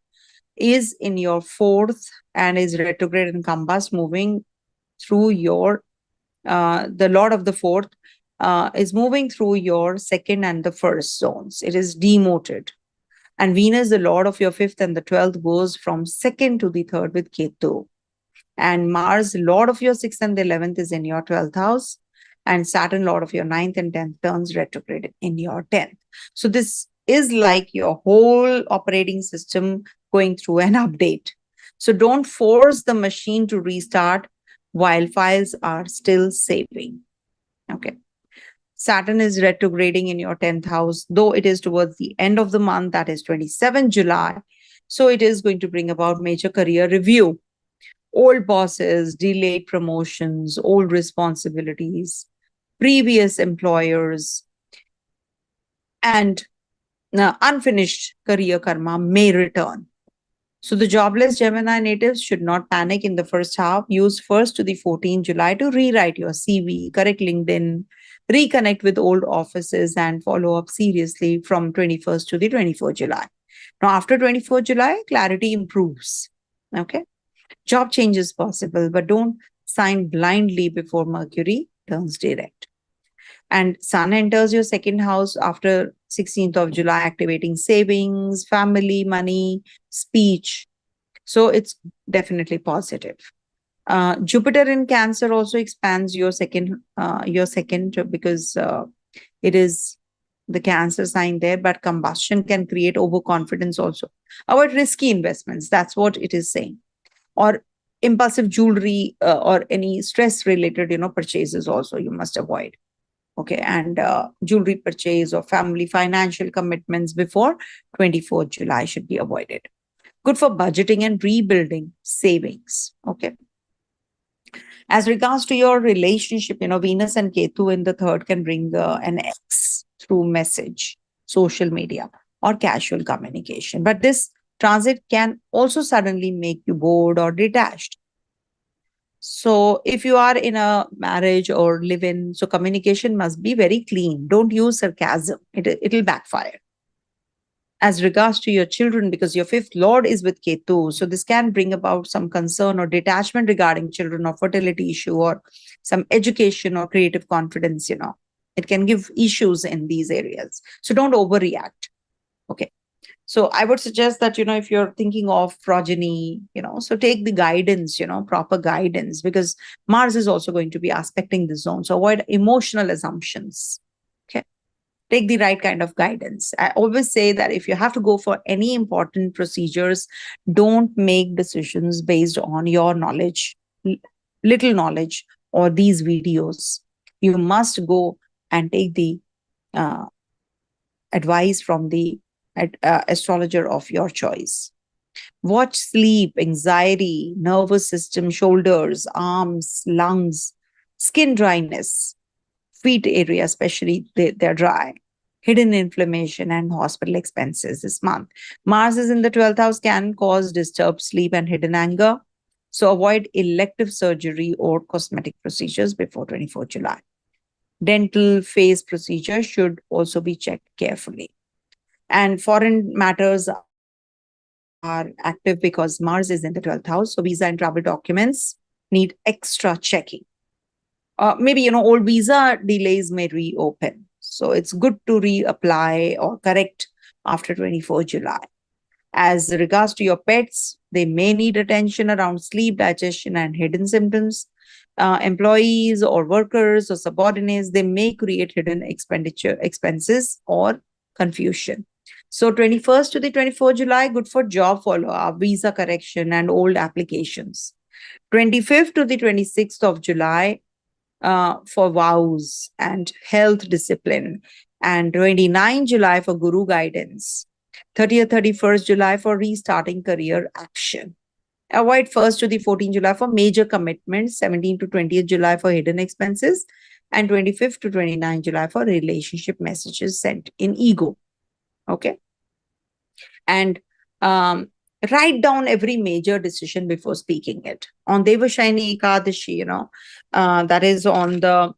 is in your fourth and is retrograde in Combust, moving through your, the Lord of the fourth is moving through your second and the first zones. It is demoted. And Venus, the Lord of your fifth and the 12th, goes from second to the third with Ketu. And Mars, Lord of your sixth and the 11th, is in your 12th house. And Saturn, Lord of your ninth and 10th, turns retrograde in your 10th. So this is like your whole operating system going through an update. So don't force the machine to restart while files are still saving. Okay. Saturn is retrograding in your 10th house, though it is towards the end of the month, that is 27 July. So it is going to bring about major career review. Old bosses, delayed promotions, old responsibilities, previous employers, and unfinished career karma may return. So the jobless Gemini natives should not panic in the first half. Use 1st to the 14th July to rewrite your CV, correct LinkedIn, reconnect with old offices, and follow up seriously from 21st to the 24th July. Now, after 24th July, clarity improves. Okay. Job change is possible, but don't sign blindly before Mercury turns direct. And Sun enters your second house after 16th of July, activating savings, family, money, speech. So it's definitely positive. Jupiter in Cancer also expands your second because it is the Cancer sign there, but combustion can create overconfidence also. Avoid risky investments. That's what it is saying. Or impulsive jewelry or any stress-related, purchases also you must avoid. Okay, and jewelry purchase or family financial commitments before 24th July should be avoided. Good for budgeting and rebuilding savings. Okay. As regards to your relationship, Venus and Ketu in the third can bring an X through message, social media, or casual communication. But this transit can also suddenly make you bored or detached. So if you are in a marriage or live-in, so communication must be very clean. Don't use sarcasm. It'll backfire. As regards to your children, because your fifth lord is with Ketu, so this can bring about some concern or detachment regarding children or fertility issue or some education or creative confidence, It can give issues in these areas. So don't overreact. Okay. So I would suggest that, if you're thinking of progeny, so take the guidance, proper guidance, because Mars is also going to be aspecting the zone. So avoid emotional assumptions. Okay. Take the right kind of guidance. I always say that if you have to go for any important procedures, don't make decisions based on your knowledge, little knowledge, or these videos. You must go and take the advice from the astrologer of your choice. Watch sleep, anxiety, nervous system, shoulders, arms, lungs, skin dryness, feet area, especially they're dry, hidden inflammation, and hospital expenses this month. Mars is in the 12th house, can cause disturbed sleep and hidden anger. So avoid elective surgery or cosmetic procedures before 24 July. Dental face procedures should also be checked carefully. And foreign matters are active because Mars is in the 12th house. So visa and travel documents need extra checking. Maybe, old visa delays may reopen. So it's good to reapply or correct after 24 July. As regards to your pets, they may need attention around sleep, digestion, and hidden symptoms. Employees or workers or subordinates, they may create hidden expenses or confusion. So 21st to the 24th July, good for job follow-up, visa correction, and old applications. 25th to the 26th of July, for vows and health discipline, and 29 July for guru guidance. 30th, 31st July for restarting career action. Avoid 1st to the 14th July for major commitments, 17th to 20th July for hidden expenses, and 25th to 29th July for relationship messages sent in ego. Okay. And write down every major decision before speaking it. On Devashayani Ekadashi, that is on the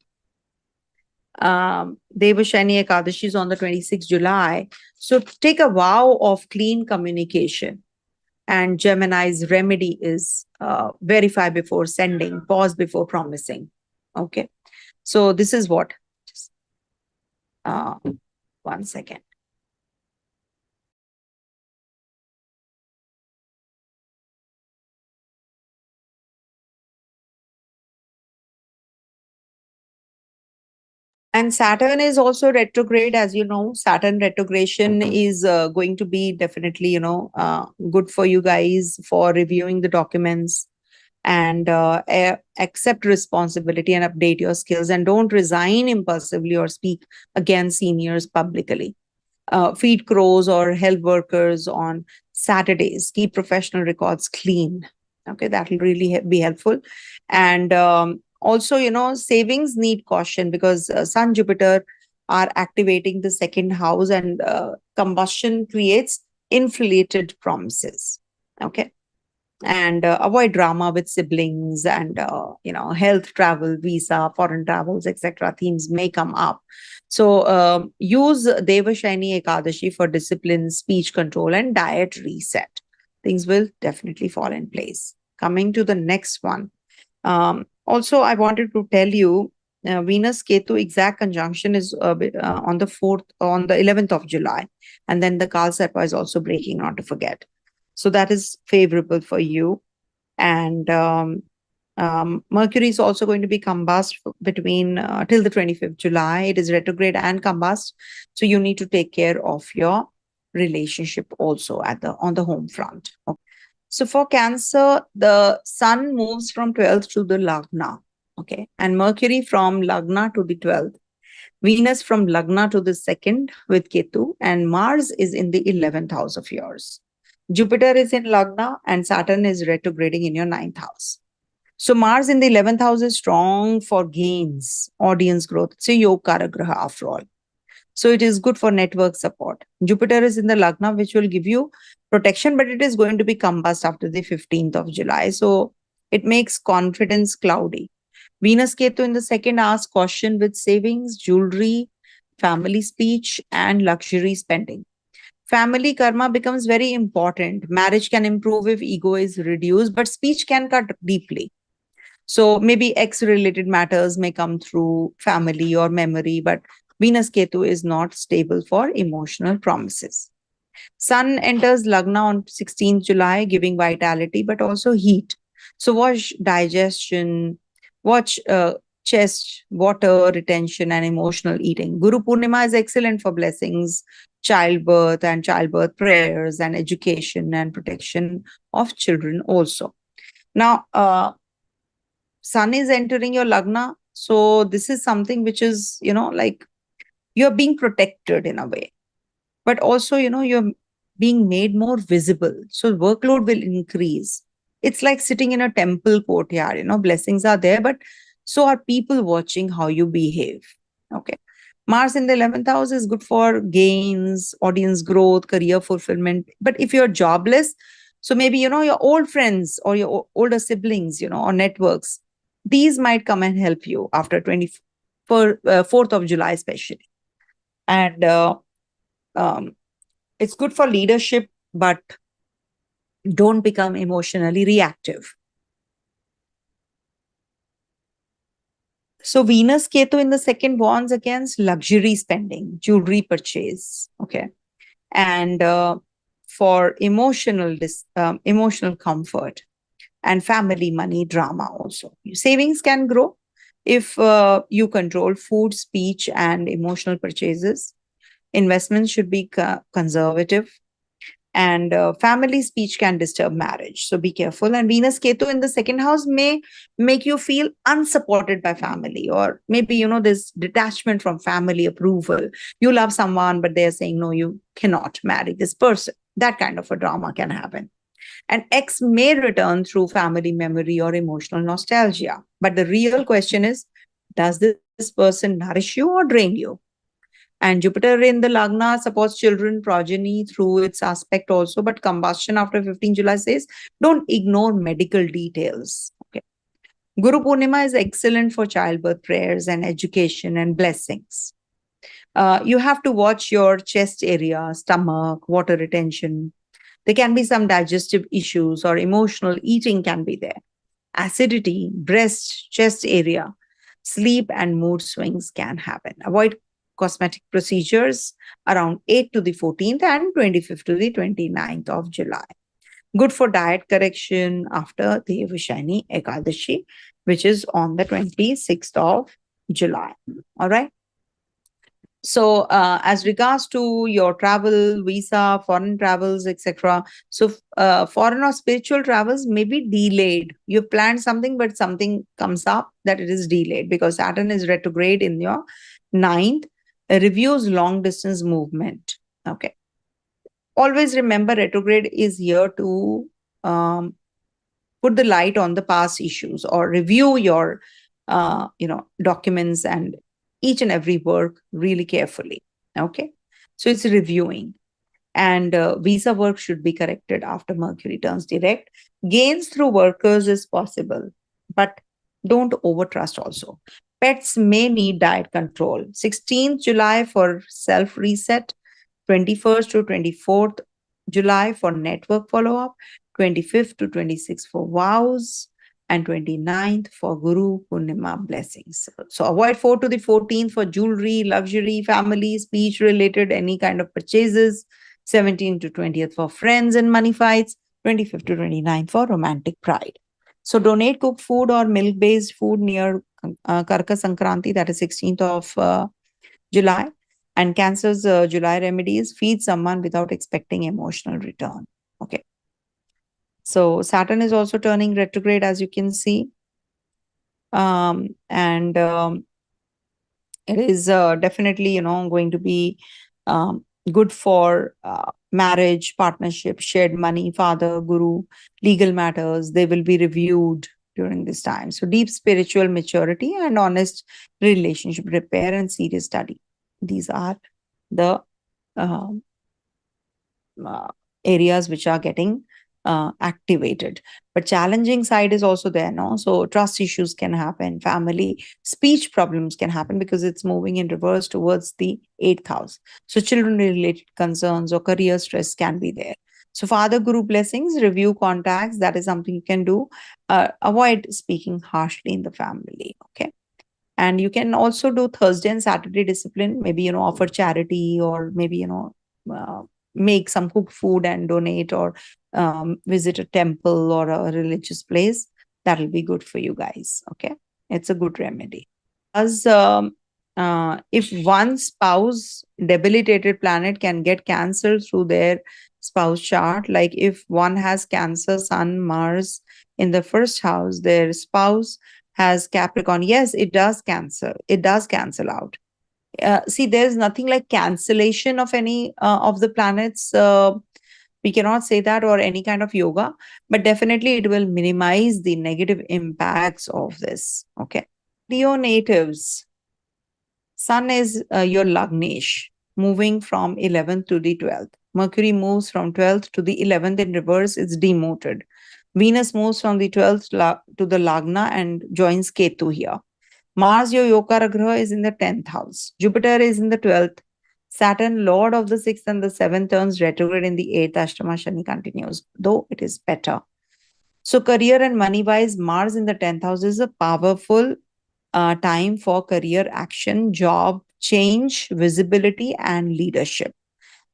Devashayani Ekadashi is on the 26th July. So take a vow of clean communication. And Gemini's remedy is verify before sending, pause before promising. Okay. So this is what. Just, 1 second. And Saturn is also retrograde, as you know. Saturn retrogression is going to be definitely, good for you guys for reviewing the documents and accept responsibility and update your skills, and don't resign impulsively or speak against seniors publicly. Feed crows or help workers on Saturdays. Keep professional records clean. Okay, that will really be helpful. And also, savings need caution because Sun, Jupiter are activating the second house, and combustion creates inflated promises. Okay. And avoid drama with siblings, and health, travel, visa, foreign travels, etc. themes may come up. So use Devashayani Ekadashi for discipline, speech control, and diet reset. Things will definitely fall in place. Coming to the next one. Also, I wanted to tell you, Venus Ketu exact conjunction is on the 11th of July, and then the Kal Sarpa is also breaking, not to forget. So that is favorable for you. And Mercury is also going to be combust between till the 25th July. It is retrograde and combust. So you need to take care of your relationship also on the home front. Okay. So for Cancer, the Sun moves from 12th to the Lagna. Okay. And Mercury from Lagna to the 12th. Venus from Lagna to the 2nd with Ketu. And Mars is in the 11th house of yours. Jupiter is in Lagna and Saturn is retrograding in your 9th house. So Mars in the 11th house is strong for gains, audience growth. It's a Yoga Graha after all. So it is good for network support. Jupiter is in the Lagna, which will give you protection, but it is going to be combust after the 15th of July. So it makes confidence cloudy. Venus Ketu in the 2nd house, caution with savings, jewelry, family speech, and luxury spending. Family karma becomes very important. Marriage can improve if ego is reduced, but speech can cut deeply. So maybe ex-related matters may come through family or memory, but Venus Ketu is not stable for emotional promises. Sun enters Lagna on 16th July, giving vitality, but also heat. So watch digestion, watch chest, water retention, and emotional eating. Guru Purnima is excellent for blessings, childbirth and childbirth prayers, and education and protection of children also. Now, Sun is entering your Lagna So this is something which is, like you're being protected in a way, but also, you're being made more visible. So workload will increase. It's like sitting in a temple courtyard, blessings are there, but so are people watching how you behave. Okay. Mars in the 11th house is good for gains, audience growth, career fulfillment. But if you're jobless, so maybe, your old friends or your older siblings, or networks, these might come and help you after 4th of July, especially. And um, it's good for leadership, but don't become emotionally reactive. So Venus Ketu in the second warns against luxury spending, jewelry purchase. Okay. And for emotional comfort and family money drama also. Savings can grow if you control food, speech, and emotional purchases. Investments should be conservative, and family speech can disturb marriage. So be careful. And Venus Ketu in the second house may make you feel unsupported by family, or maybe, this detachment from family approval. You love someone, but they're saying, no, you cannot marry this person. That kind of a drama can happen. And X may return through family memory or emotional nostalgia. But the real question is, does this person nourish you or drain you? And Jupiter in the Lagna supports children, progeny through its aspect also. But combustion after 15 July says, don't ignore medical details. Okay. Guru Purnima is excellent for childbirth prayers and education and blessings. You have to watch your chest area, stomach, water retention. There can be some digestive issues or emotional eating can be there. Acidity, breast, chest area, sleep and mood swings can happen. Avoid cosmetic procedures around 8th to the 14th and 25th to the 29th of July. Good for diet correction after the Devashani Ekadashi, which is on the 26th of July. All right. So as regards to your travel, visa, foreign travels, etc. So foreign or spiritual travels may be delayed. You've planned something, but something comes up that it is delayed because Saturn is retrograde in your 9th, reviews long distance movement. Okay. Always remember retrograde is here to put the light on the past issues or review your, documents and each and every work really carefully. Okay. So it's reviewing. And visa work should be corrected after Mercury turns direct. Gains through workers is possible, but don't overtrust also. Pets may need diet control. 16th July for self reset, 21st to 24th July for network follow-up, 25th to 26th for vows, and 29th for Guru Purnima blessings. So avoid 4th to the 14th for jewelry, luxury, family, speech related, any kind of purchases. 17th to 20th for friends and money fights. 25th to 29th for romantic pride. So donate cooked food or milk-based food near Karka Sankranti, that is 16th of July. And Cancer's July remedies, feed someone without expecting emotional return. Okay. So Saturn is also turning retrograde, as you can see. And it is definitely, going to be good for marriage, partnership, shared money, father, guru, legal matters. They will be reviewed during this time. So deep spiritual maturity and honest relationship repair and serious study. These are the areas which are getting activated. But challenging side is also there, no? So trust issues can happen, family, speech problems can happen because it's moving in reverse towards the 8th house. So children related concerns or career stress can be there. So father guru blessings, review contacts, that is something you can do. Avoid speaking harshly in the family, okay? And you can also do Thursday and Saturday discipline, maybe, offer charity or maybe, make some cooked food and donate or visit a temple or a religious place. That will be good for you guys. Okay. It's a good remedy. As if one spouse debilitated planet can get cancelled through their spouse chart, like if one has Cancer, Sun, Mars in the first house, their spouse has Capricorn. Yes, it does cancel. It does cancel out. See, there's nothing like cancellation of any of the planets. We cannot say that, or any kind of yoga, but definitely it will minimize the negative impacts of this. Okay. Leo natives, Sun is your Lagnesh, moving from 11th to the 12th. Mercury moves from 12th to the 11th in reverse, it's demoted. Venus moves from the 12th to the Lagna and joins Ketu here. Mars, your Yokara Graha, is in the 10th house. Jupiter is in the 12th. Saturn, Lord of the 6th and the 7th, turns retrograde in the 8th. Ashtama Shani continues, though it is better. So career and money-wise, Mars in the 10th house is a powerful time for career action, job change, visibility, and leadership.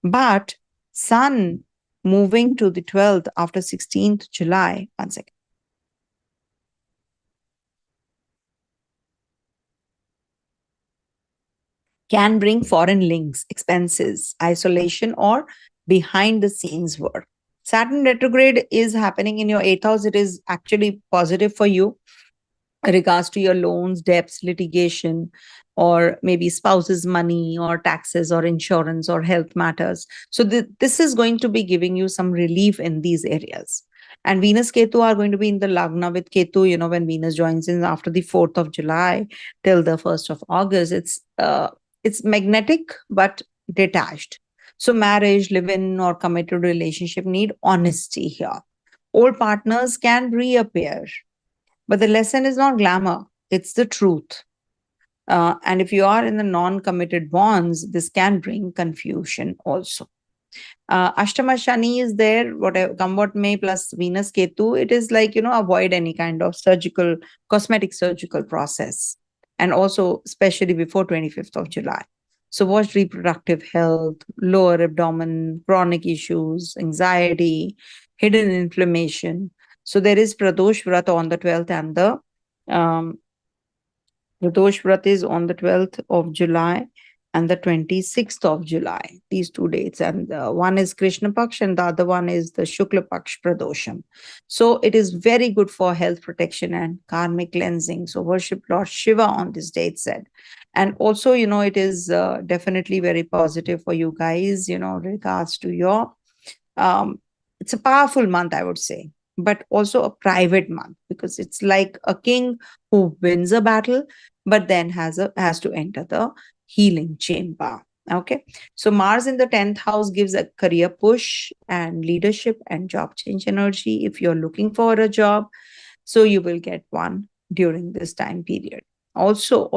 But Sun moving to the 12th after 16th July, one second. Can bring foreign links, expenses, isolation, or behind the scenes work. Saturn retrograde is happening in your 8th house. It is actually positive for you regards to your loans, debts, litigation, or maybe spouse's money or taxes or insurance or health matters. So this is going to be giving you some relief in these areas. And Venus Ketu are going to be in the Lagna with Ketu, when Venus joins in after the 4th of July till the 1st of August. It's magnetic but detached. So marriage, live-in, or committed relationship need honesty here. Old partners can reappear. But the lesson is not glamour, it's the truth. And if you are in the non-committed bonds, this can bring confusion also. Ashtama Shani is there, whatever, come what may, plus Venus Ketu. It is like, avoid any kind of cosmetic surgical process. And also, especially before 25th of July. So watch reproductive health, lower abdomen, chronic issues, anxiety, hidden inflammation. So there is Pradosh Vrat on the 12th and the Pradosh Vrat is on the 12th of July and the 26th of July, these 2 dates. And one is Krishna Paksh and the other one is the Shukla Paksh Pradosham. So it is very good for health protection and karmic cleansing. So worship Lord Shiva on this date said. And also, it is definitely very positive for you guys, regards to your, it's a powerful month, I would say, but also a private month, because it's like a king who wins a battle, but then has to enter the healing chamber. Okay. So Mars in the 10th house gives a career push and leadership and job change energy if you're looking for a job. So you will get one during this time period. Also,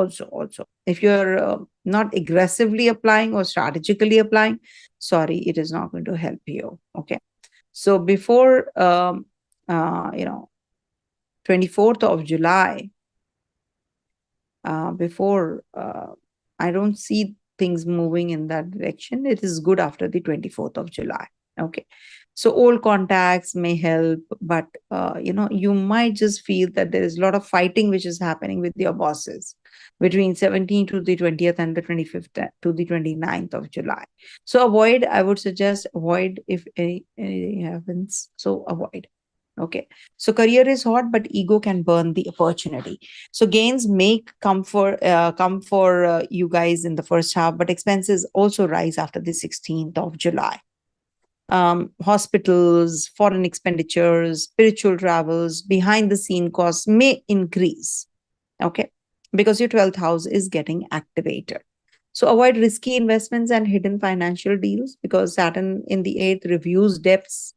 if you're not aggressively applying or strategically applying, sorry, it is not going to help you. Okay. So before, 24th of July, I don't see things moving in that direction. It is good after the 24th of July. Okay. So old contacts may help, but, you might just feel that there is a lot of fighting which is happening with your bosses between 17th to the 20th and the 25th to the 29th of July. So I would suggest avoid if anything happens. So avoid. Okay. So career is hot, but ego can burn the opportunity. So gains may come for you guys in the first half, but expenses also rise after the 16th of July. Hospitals, foreign expenditures, spiritual travels, behind the scene costs may increase. Okay. Because your 12th house is getting activated. So avoid risky investments and hidden financial deals, because Saturn in the 8th reviews debts,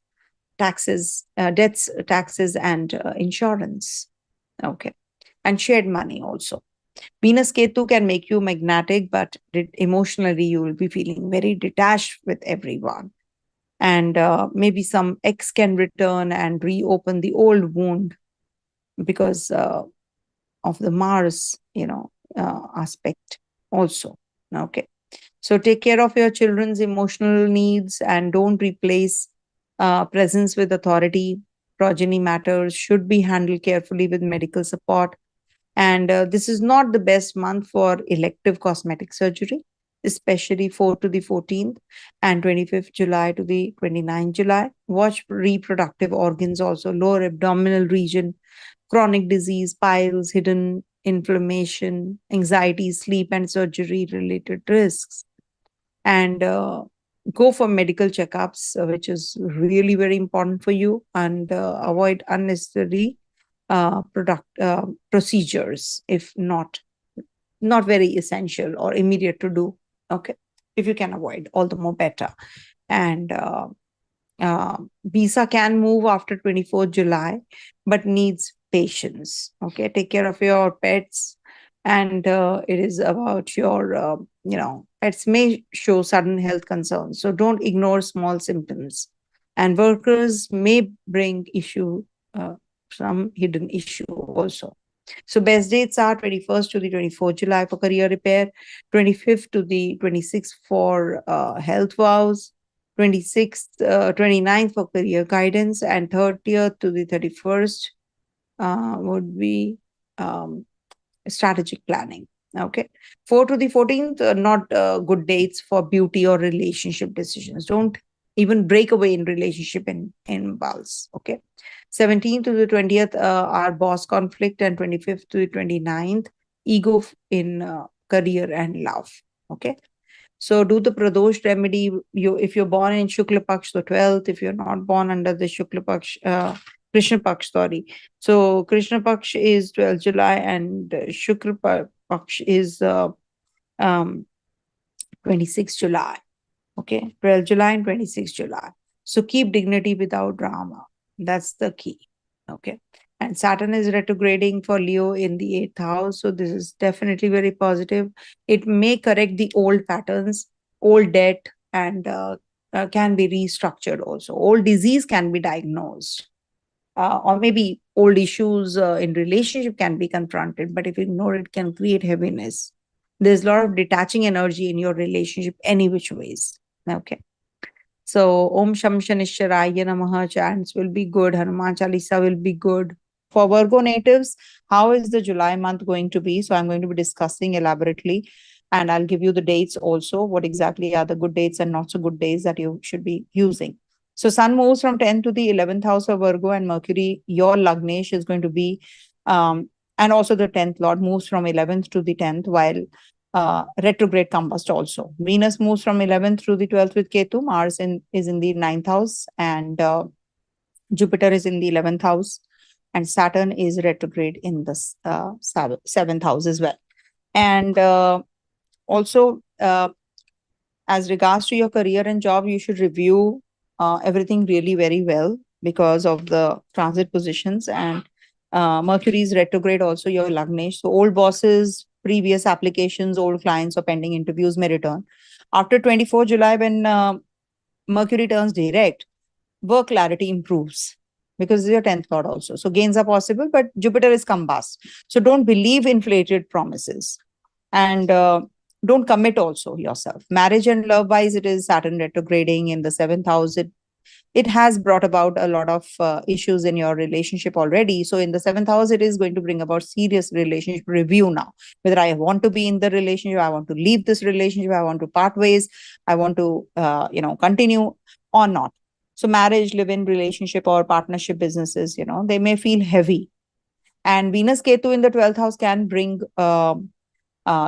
taxes, and insurance. Okay. And shared money also. Venus Ketu can make you magnetic, but emotionally you will be feeling very detached with everyone. And maybe some ex can return and reopen the old wound because of the Mars, aspect also. Okay. So take care of your children's emotional needs and don't replace presence with authority. Progeny matters should be handled carefully with medical support. And this is not the best month for elective cosmetic surgery, especially 4th to the 14th and 25th July to the 29th July. Watch reproductive organs also, lower abdominal region, chronic disease, piles, hidden inflammation, anxiety, sleep and surgery related risks. And go for medical checkups, which is really very important for you, and avoid unnecessary procedures if not very essential or immediate to do. Okay, if you can avoid, all the more better. And visa can move after 24th July, but needs patience. Okay, take care of your pets, and it is about your, pets may show sudden health concerns, so don't ignore small symptoms. And workers may bring some hidden issue also. So best dates are 21st to the 24th July for career repair, 25th to the 26th for health vows, 26th, 29th for career guidance, and 30th to the 31st would be strategic planning. Okay. 4 to the 14th, not good dates for beauty or relationship decisions. Don't even break away in relationship in impulse. Okay. 17th to the 20th are boss conflict, and 25th to the 29th, ego in career and love. Okay. So do the Pradosh remedy. If you're born in Shukla Paksh, so 12th. If you're not born under the Shukla Paksh, Krishna Paksh, sorry. So Krishna Paksh is 12th July, and Shukla Paksh is 26th July. Okay, 12th July and 26th July. So keep dignity without drama. That's the key. Okay. And Saturn is retrograding for Leo in the 8th house. So this is definitely very positive. It may correct the old patterns, old debt, and can be restructured also. Old disease can be diagnosed. Or maybe old issues in relationship can be confronted. But if you ignore it, can create heaviness. There's a lot of detaching energy in your relationship any which ways. Okay. So Om Sham Shanishwaraya Namaha chants will be good. Hanuman Chalisa will be good. For Virgo natives, how is the July month going to be? So I'm going to be discussing elaborately, and I'll give you the dates also, what exactly are the good dates and not so good days that you should be using. So Sun moves from 10th to the 11th house of Virgo, and Mercury, your Lagnesh, is going to be, and also the 10th Lord moves from 11th to the 10th, while retrograde Combust also. Venus moves from 11th through the 12th with Ketu. Mars is in the 9th house, and Jupiter is in the 11th house, and Saturn is retrograde in the 7th house as well. And also, as regards to your career and job, you should review everything really very well because of the transit positions. And Mercury is retrograde also, your Lagnesh. So old bosses, previous applications, old clients or pending interviews may return. After 24 July, when Mercury turns direct, work clarity improves because it's your 10th lord also. So gains are possible, but Jupiter is combust. So don't believe inflated promises. And don't commit also yourself. Marriage and love wise, it is Saturn retrograding in the 7th house. It has brought about a lot of issues in your relationship already. So in the 7th house, it is going to bring about serious relationship review now. Whether I want to be in the relationship, I want to leave this relationship, I want to part ways, I want to, continue or not. So marriage, live-in relationship or partnership businesses, they may feel heavy. And Venus Ketu in the 12th house can bring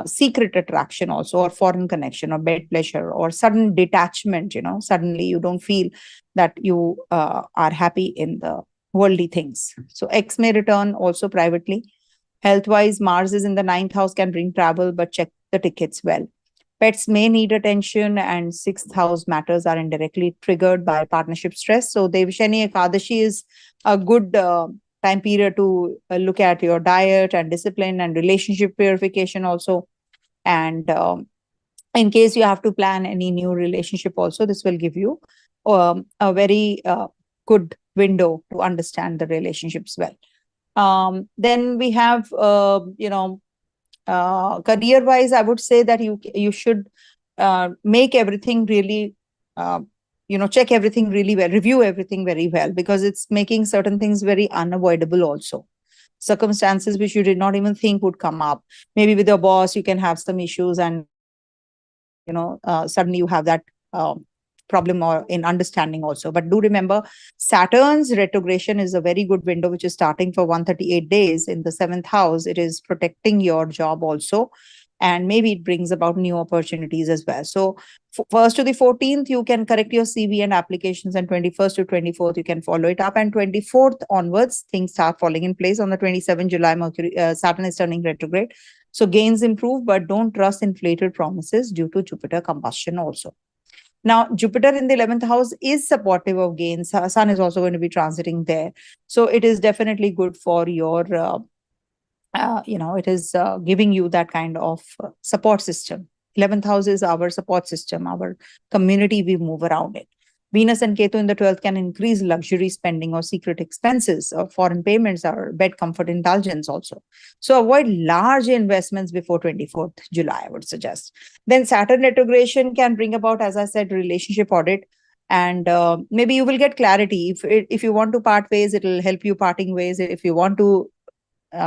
secret attraction also, or foreign connection, or bed pleasure, or sudden detachment. Suddenly you don't feel that you are happy in the worldly things. So X may return also privately. Health wise, Mars is in the 9th house, can bring travel, but check the tickets well. Pets may need attention, and 6th house matters are indirectly triggered by partnership stress. So Devshani Ekadashi is a good time period to look at your diet and discipline and relationship purification also. And in case you have to plan any new relationship also, this will give you a very good window to understand the relationships well. Then we have, career wise, I would say that you should make everything really, check everything really well, review everything very well, because it's making certain things very unavoidable also. Circumstances which you did not even think would come up. Maybe with your boss, you can have some issues, and suddenly you have that problem or in understanding also. But do remember, Saturn's retrogression is a very good window, which is starting for 138 days in the 7th house. It is protecting your job also. And maybe it brings about new opportunities as well. So 1st to the 14th, you can correct your CV and applications, and 21st to 24th, you can follow it up. And 24th onwards, things start falling in place. On the 27th July, Saturn is turning retrograde. So gains improve, but don't trust inflated promises due to Jupiter combustion also. Now, Jupiter in the 11th house is supportive of gains. Sun is also going to be transiting there. So it is definitely good for your it is giving you that kind of support system. 11th house is our support system, our community, we move around it. Venus and Ketu in the 12th can increase luxury spending or secret expenses or foreign payments or bed comfort indulgence also. So avoid large investments before 24th July, I would suggest. Then Saturn retrogression can bring about, as I said, relationship audit. And maybe you will get clarity. If you want to part ways, it will help you parting ways. If you want to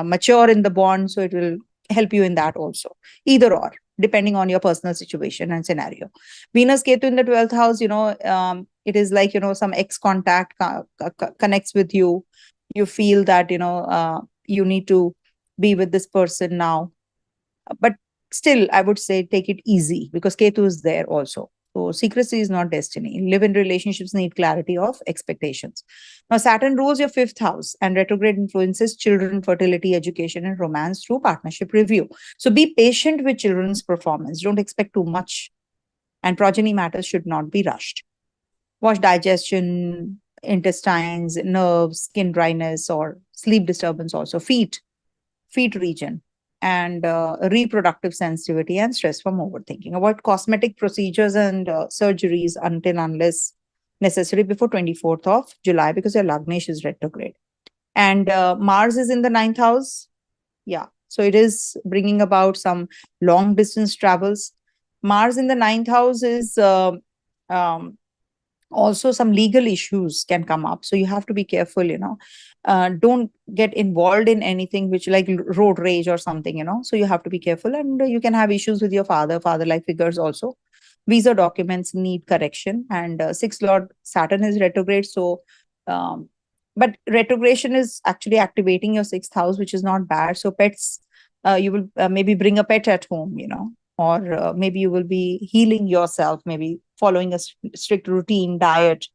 mature in the bond, so it will help you in that also. Either or, depending on your personal situation and scenario. Venus Ketu in the 12th house, it is like, some ex contact connects with you. You feel that, you need to be with this person now. But still, I would say take it easy because Ketu is there also. So secrecy is not destiny. Live-in relationships need clarity of expectations. Now, Saturn rules your 5th house, and retrograde influences children, fertility, education, and romance through partnership review. So be patient with children's performance. Don't expect too much. And progeny matters should not be rushed. Watch digestion, intestines, nerves, skin dryness, or sleep disturbance also. Feet region, and reproductive sensitivity and stress from overthinking. Avoid cosmetic procedures and surgeries unless necessary before 24th of July because your Lagnesh is retrograde. And Mars is in the 9th house. Yeah. So it is bringing about some long distance travels. Mars in the 9th house is also some legal issues can come up. So you have to be careful, don't get involved in anything which like road rage or something, so you have to be careful. And you can have issues with your father-like figures also. Visa documents need correction. And 6th Lord Saturn is retrograde. So, but retrogression is actually activating your 6th house, which is not bad. So pets, you will maybe bring a pet at home, or maybe you will be healing yourself, maybe following a strict routine diet.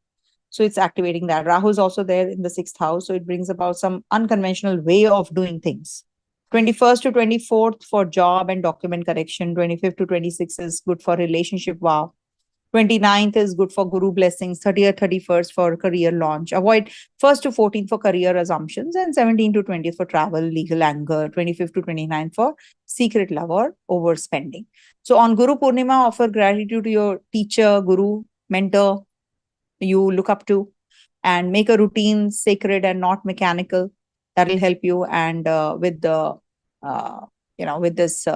So it's activating that. Rahu is also there in the 6th house. So it brings about some unconventional way of doing things. 21st to 24th for job and document correction. 25th to 26th is good for relationship vow. 29th is good for guru blessings. 30th, 31st for career launch. Avoid 1st to 14th for career assumptions, and 17th to 20th for travel, legal anger. 25th to 29th for secret love or overspending. So on Guru Purnima, offer gratitude to your teacher, guru, mentor you look up to, and make a routine sacred and not mechanical. That will help you. And with this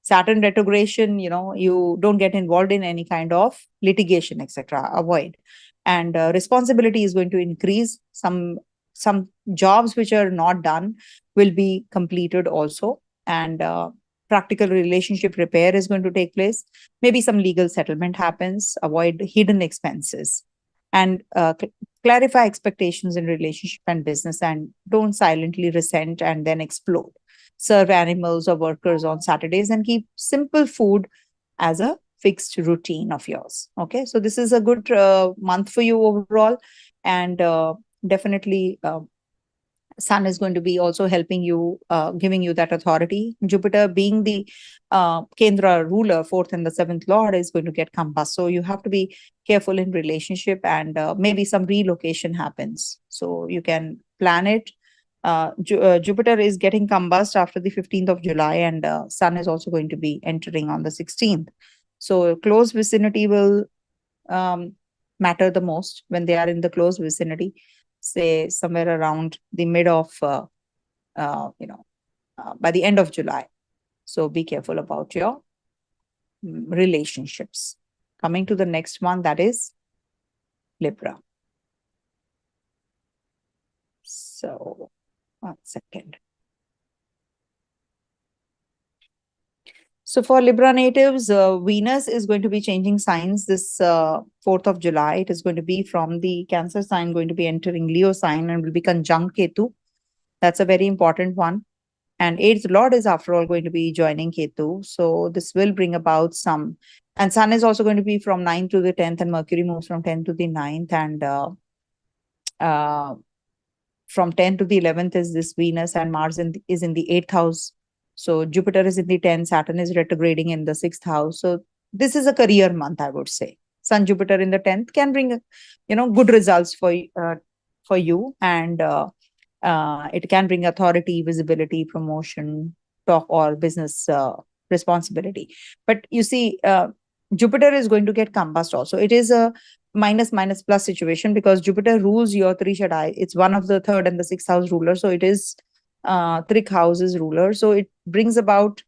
Saturn retrogression, you don't get involved in any kind of litigation, etc. Avoid. And responsibility is going to increase. Some jobs which are not done will be completed also. And practical relationship repair is going to take place. Maybe some legal settlement happens. Avoid hidden expenses. And clarify expectations in relationship and business, and don't silently resent and then explode. Serve animals or workers on Saturdays, and keep simple food as a fixed routine of yours. Okay, so this is a good month for you overall. And definitely Sun is going to be also helping you, giving you that authority. Jupiter being the Kendra ruler, 4th and the 7th Lord, is going to get Combust. So you have to be careful in relationship, and maybe some relocation happens. So you can plan it. Jupiter is getting Combust after the 15th of July, and Sun is also going to be entering on the 16th. So close vicinity will matter the most when they are in the close vicinity, say somewhere around the mid of, by the end of July. So be careful about your relationships. Coming to the next one, that is Libra. So 1 second. So for Libra natives, Venus is going to be changing signs this 4th of July. It is going to be from the Cancer sign, going to be entering Leo sign and will be conjunct Ketu. That's a very important one. And 8th Lord is, after all, going to be joining Ketu. So this will bring about some. And Sun is also going to be from 9th to the 10th, and Mercury moves from 10th to the 9th. And from 10th to the 11th is this Venus, and Mars is in the 8th house. So Jupiter is in the 10th, Saturn is retrograding in the 6th house. So this is a career month, I would say. Sun Jupiter in the 10th can bring, good results for you, and it can bring authority, visibility, promotion, talk, or business responsibility. But you see, Jupiter is going to get combust also. It is a minus minus plus situation because Jupiter rules your Trishadai. It's one of the third and the sixth house ruler. So it is Trik houses ruler. So it brings about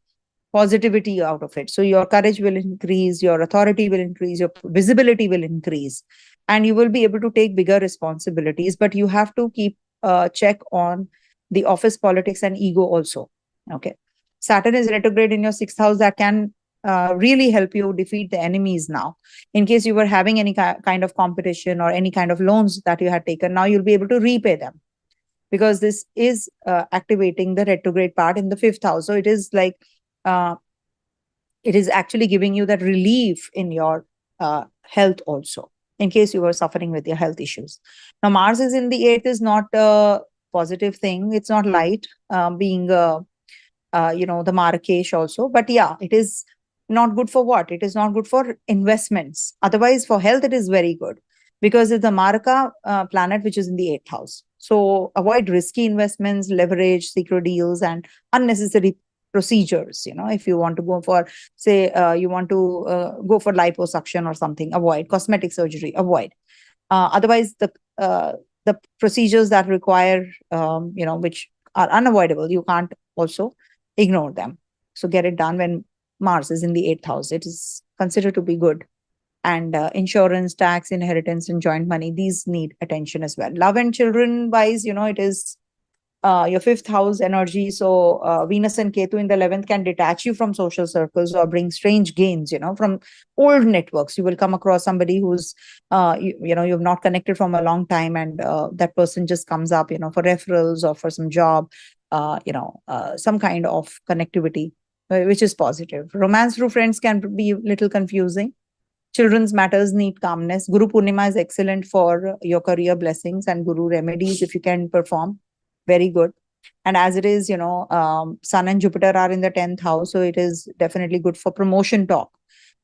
positivity out of it. So your courage will increase, your authority will increase, your visibility will increase, and you will be able to take bigger responsibilities. But you have to keep check on the office politics and ego also. Okay. Saturn is retrograde in your sixth house. That can really help you defeat the enemies now. In case you were having any kind of competition or any kind of loans that you had taken, now you'll be able to repay them, because this is activating the retrograde part in the fifth house. So it is like, it is actually giving you that relief in your health also, in case you were suffering with your health issues. Now, Mars is in the 8th is not a positive thing. It's not light, being, the Marrakesh also. But yeah, it is not good for what? It is not good for investments. Otherwise, for health, it is very good, because it's the Maraka planet, which is in the 8th house. So avoid risky investments, leverage, secret deals, and unnecessary procedures. If you want to go for, say, you want to go for liposuction or something, avoid cosmetic surgery, avoid. Otherwise, the procedures that require, which are unavoidable, you can't also ignore them. So get it done when Mars is in the 8th house. It is considered to be good. And insurance, tax, inheritance, and joint money, these need attention as well. Love and children wise, it is your fifth house energy. So Venus and Ketu in the 11th can detach you from social circles or bring strange gains, from old networks. You will come across somebody who's, you've not connected from a long time, and that person just comes up, for referrals or for some job, some kind of connectivity, which is positive. Romance through friends can be a little confusing. Children's matters need calmness. Guru Purnima is excellent for your career blessings, and Guru remedies, if you can perform, very good. And as it is, Sun and Jupiter are in the 10th house. So it is definitely good for promotion talk,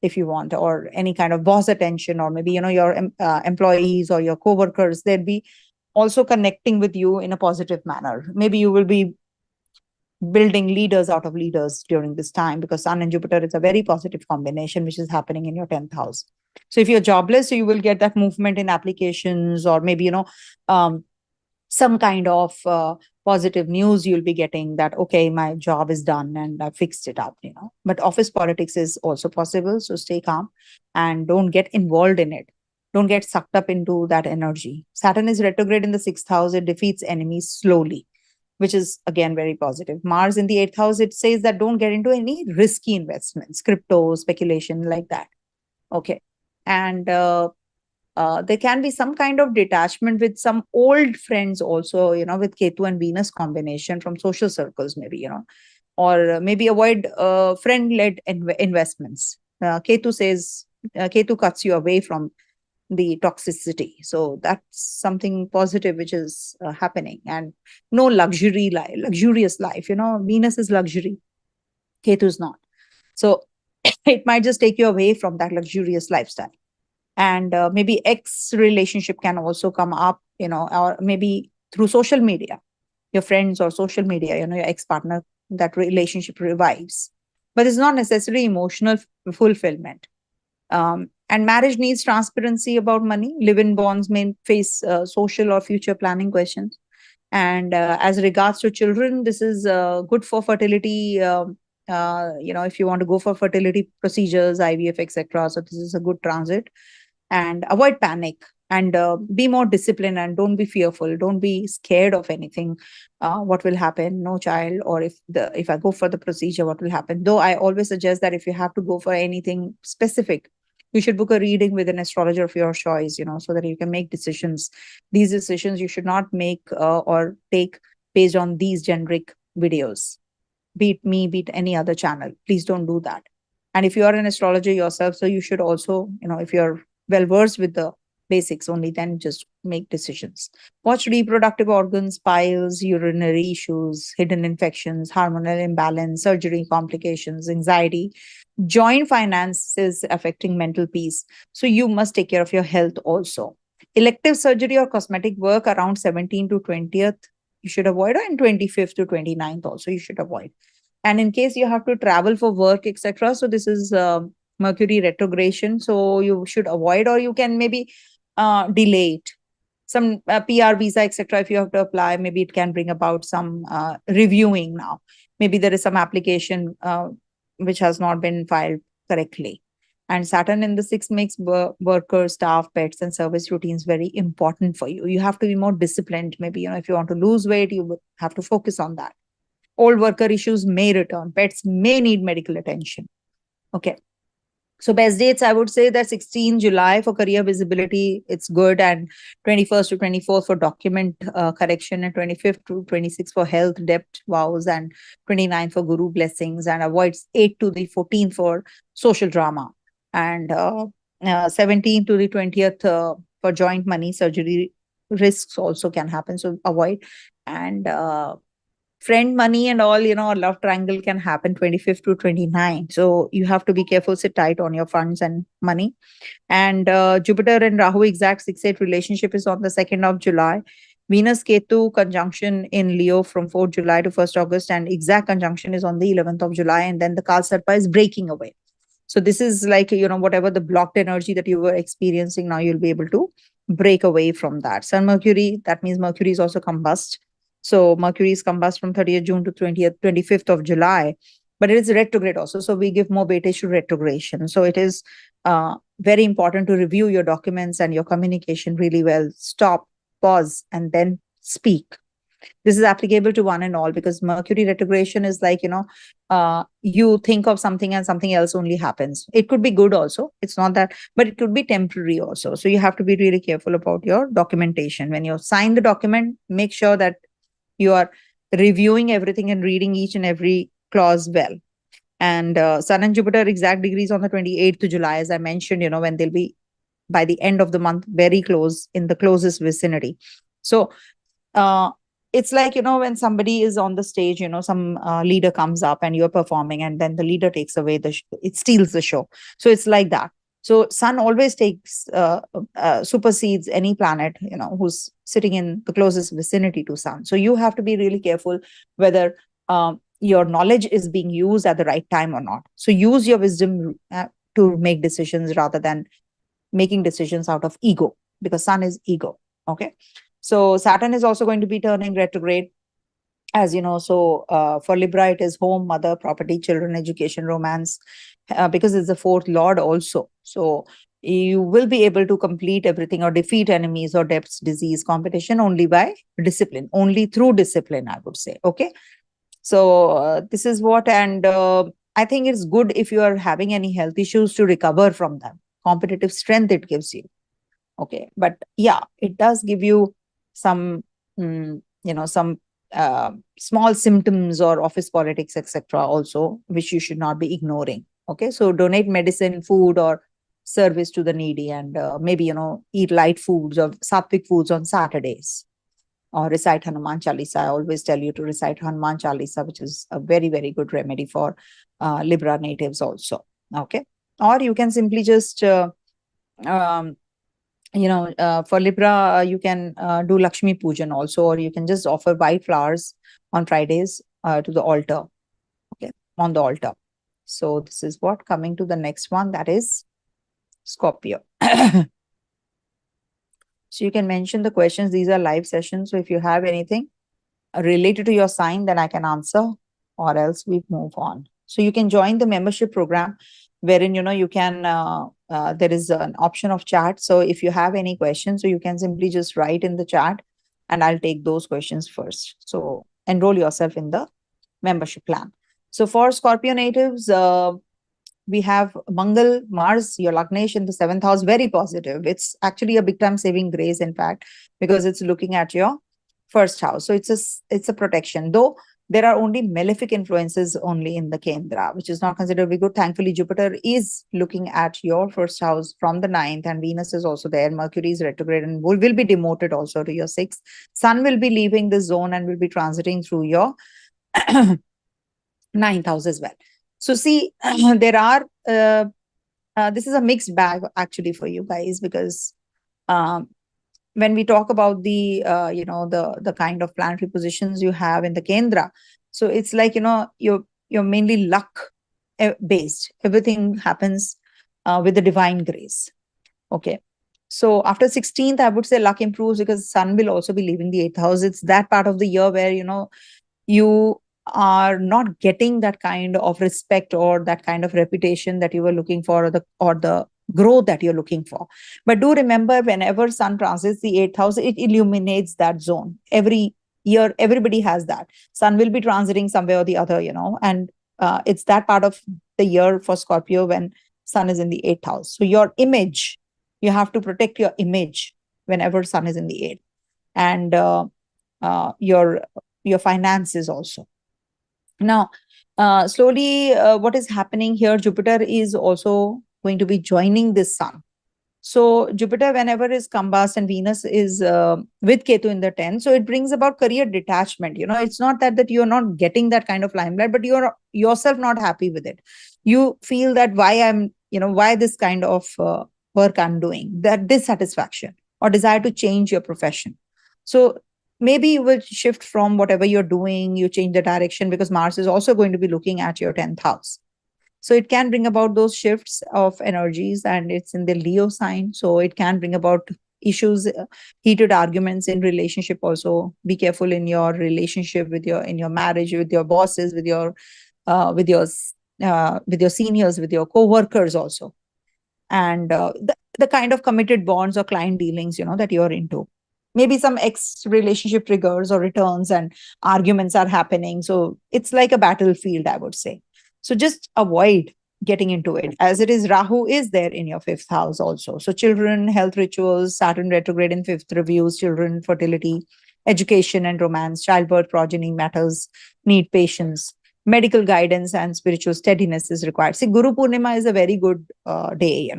if you want, or any kind of boss attention, or maybe, your employees or your co-workers, they'd be also connecting with you in a positive manner. Maybe you will be building leaders out of leaders during this time, because Sun and Jupiter is a very positive combination, which is happening in your 10th house. So if you're jobless, so you will get that movement in applications, or maybe, some kind of positive news you'll be getting, that, okay, my job is done and I fixed it up, But office politics is also possible. So stay calm and don't get involved in it. Don't get sucked up into that energy. Saturn is retrograde in the 6th house. It defeats enemies slowly, which is again very positive. Mars in the 8th house, it says that don't get into any risky investments, crypto, speculation, like that. Okay. And there can be some kind of detachment with some old friends also, with Ketu and Venus combination, from social circles, maybe, or maybe avoid friend-led investments. Ketu cuts you away from the toxicity. So that's something positive which is happening. And no luxurious life. Venus is luxury, Ketu is not. So it might just take you away from that luxurious lifestyle. And maybe ex relationship can also come up, or maybe through social media, your friends or social media, your ex-partner, that relationship revives. But it's not necessarily emotional fulfillment. And marriage needs transparency about money. Live-in bonds may face social or future planning questions. And as regards to children, this is good for fertility. If you want to go for fertility procedures, IVF, etc. So this is a good transit. And avoid panic. and be more disciplined, and don't be fearful, don't be scared of anything. What will happen, no child, or if I go for the procedure, what will happen? Though I always suggest that if you have to go for anything specific, you should book a reading with an astrologer of your choice, so that you can make decisions. These decisions you should not make or take based on these generic videos, be it me, be it any other channel. Please don't do that. And if you are an astrologer yourself, so you should also, if you're well versed with the basics, only then just make decisions. Watch reproductive organs, piles, urinary issues, hidden infections, hormonal imbalance, surgery complications, anxiety, joint finances affecting mental peace. So you must take care of your health also. Elective surgery or cosmetic work around 17th to 20th, you should avoid, or in 25th to 29th also you should avoid. And in case you have to travel for work, etc., so this is Mercury retrogression, so you should avoid, or you can maybe delay it. Some PR visa, etc., if you have to apply, maybe it can bring about some reviewing now. Maybe there is some application which has not been filed correctly. And Saturn in the sixth makes workers, staff, pets, and service routines very important for you. You have to be more disciplined. Maybe, if you want to lose weight, you would have to focus on that. Old worker issues may return. Pets may need medical attention. Okay. So best dates, I would say that 16 July for career visibility, it's good, and 21st to 24th for document correction, and 25th to 26th for health, debt, vows, and 29th for guru blessings, and avoids 8th to the 14th for social drama, and 17th to the 20th for joint money, surgery risks also can happen, so avoid. And friend money and all, a love triangle can happen 25th to 29th. So you have to be careful, sit tight on your funds and money. And Jupiter and Rahu exact 6-8 relationship is on the 2nd of July. Venus Ketu conjunction in Leo from 4th July to 1st August, and exact conjunction is on the 11th of July. And then the Kalsarpa is breaking away. So this is like, whatever the blocked energy that you were experiencing, now you'll be able to break away from that. Sun Mercury, that means Mercury is also combust. So Mercury is combust from 30th June to 25th of July, but it is retrograde also. So we give more weightage to retrogression. So it is very important to review your documents and your communication really well. Stop, pause, and then speak. This is applicable to one and all, because Mercury retrogression is like, you think of something and something else only happens. It could be good also. It's not that, but it could be temporary also. So you have to be really careful about your documentation. When you sign the document, make sure that you are reviewing everything and reading each and every clause well. And Sun and Jupiter exact degrees on the 28th of July, as I mentioned, when they'll be by the end of the month, very close, in the closest vicinity. So it's like, when somebody is on the stage, some leader comes up and you're performing, and then the leader takes away it steals the show. So it's like that. So Sun always supersedes any planet, who's sitting in the closest vicinity to Sun. So you have to be really careful whether your knowledge is being used at the right time or not. So use your wisdom to make decisions rather than making decisions out of ego, because Sun is ego. Okay. So Saturn is also going to be turning retrograde, as you know. So for Libra, it is home, mother, property, children, education, romance, because it's the fourth lord also. So you will be able to complete everything or defeat enemies or debts, disease, competition only by discipline, only through discipline, I would say. Okay. So this is what, and I think it's good if you are having any health issues to recover from them. Competitive strength it gives you. Okay. But yeah, it does give you some, some small symptoms or office politics, etc. also, which you should not be ignoring. Okay. So donate medicine, food, or service to the needy, and maybe, eat light foods or sattvic foods on Saturdays, or recite Hanuman Chalisa. I always tell you to recite Hanuman Chalisa, which is a very, very good remedy for Libra natives also. Okay. Or you can simply just, for Libra, you can do Lakshmi Pujan also, or you can just offer white flowers on Fridays to the altar. Okay. On the altar. So this is what, coming to the next one, that is Scorpio. So you can mention the questions. These are live sessions. So if you have anything related to your sign, then I can answer, or else we move on. So you can join the membership program, wherein, you can there is an option of chat. So if you have any questions, so you can simply just write in the chat and I'll take those questions first. So enroll yourself in the membership plan. So for Scorpio natives, we have Mangal, Mars, your Lagnesh in the 7th house, very positive. It's actually a big time saving grace, in fact, because it's looking at your first house. So it's a protection. Though there are only malefic influences only in the Kendra, which is not considered very good. Thankfully, Jupiter is looking at your first house from the 9th, and Venus is also there. Mercury is retrograde and will be demoted also to your 6th. Sun will be leaving the zone and will be transiting through your 9th house as well. So see, there are, this is a mixed bag actually for you guys, because when we talk about the, the kind of planetary positions you have in the Kendra, so it's like, you're mainly luck based. Everything happens with the divine grace. Okay. So after 16th, I would say luck improves because Sun will also be leaving the 8th house. It's that part of the year where, you are not getting that kind of respect or that kind of reputation that you were looking for, or the growth that you're looking for. But do remember, whenever Sun transits the 8th house, it illuminates that zone. Every year, everybody has that. Sun will be transiting somewhere or the other, and it's that part of the year for Scorpio when Sun is in the 8th house. So your image, you have to protect your image whenever Sun is in the 8th. And your finances also. Now, slowly, what is happening here, Jupiter is also going to be joining this Sun. So Jupiter, whenever is Combust, and Venus is with Ketu in the 10th, so it brings about career detachment. It's not that you're not getting that kind of limelight, but you're yourself not happy with it. You feel that why this kind of work I'm doing, that dissatisfaction or desire to change your profession. So maybe you will shift from whatever you're doing, you change the direction, because Mars is also going to be looking at your 10th house. So it can bring about those shifts of energies, and it's in the Leo sign. So it can bring about issues, heated arguments in relationship also. Be careful in your relationship in your marriage, with your bosses, with your seniors, with your co-workers also. And the kind of committed bonds or client dealings, that you're into. Maybe some ex-relationship triggers or returns and arguments are happening. So it's like a battlefield, I would say. So just avoid getting into it, as it is Rahu is there in your 5th house also. So children, health rituals, Saturn retrograde in 5th reviews, children, fertility, education and romance, childbirth, progeny matters, need patience, medical guidance and spiritual steadiness is required. See, Guru Purnima is a very good day,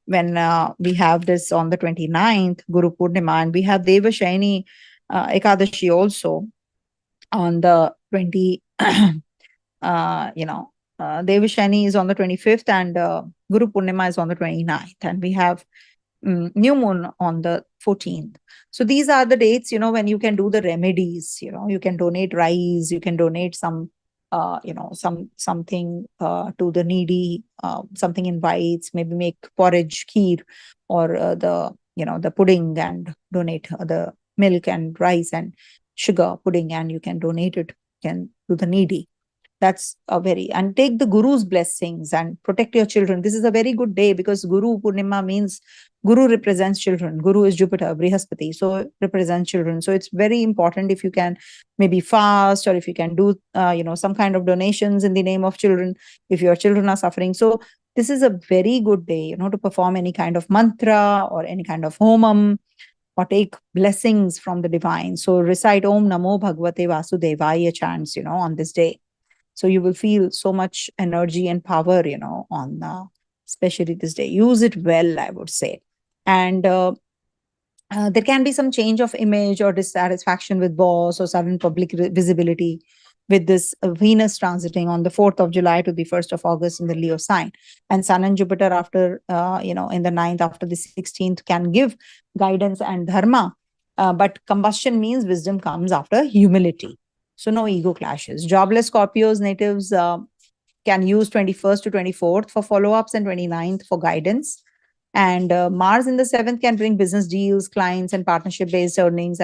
when we have this on the 29th, Guru Purnima, and we have Devashayani Ekadashi also on the 20, Devashayani is on the 25th, and Guru Purnima is on the 29th, and we have new moon on the 14th. So these are the dates, when you can do the remedies. You can donate rice, you can donate some something to the needy, something in whites, maybe make porridge, kheer, or the pudding, and donate the milk and rice and sugar pudding, and you can donate it to the needy. That's and take the Guru's blessings and protect your children. This is a very good day, because Guru Purnima means Guru represents children. Guru is Jupiter, Brihaspati, so represents children. So it's very important if you can maybe fast, or if you can do, some kind of donations in the name of children, if your children are suffering. So this is a very good day, to perform any kind of mantra or any kind of homam, or take blessings from the divine. So recite Om Namo Bhagavate Vasudevaya chants, on this day. So you will feel so much energy and power, on especially this day. Use it well, I would say. And there can be some change of image or dissatisfaction with boss, or sudden public visibility with this Venus transiting on the 4th of July to the 1st of August in the Leo sign. And Sun and Jupiter after, in the 9th after the 16th can give guidance and dharma. But combustion means wisdom comes after humility. So no ego clashes. Jobless Scorpios natives can use 21st to 24th for follow-ups and 29th for guidance. And Mars in the 7th can bring business deals, clients, and partnership-based earnings.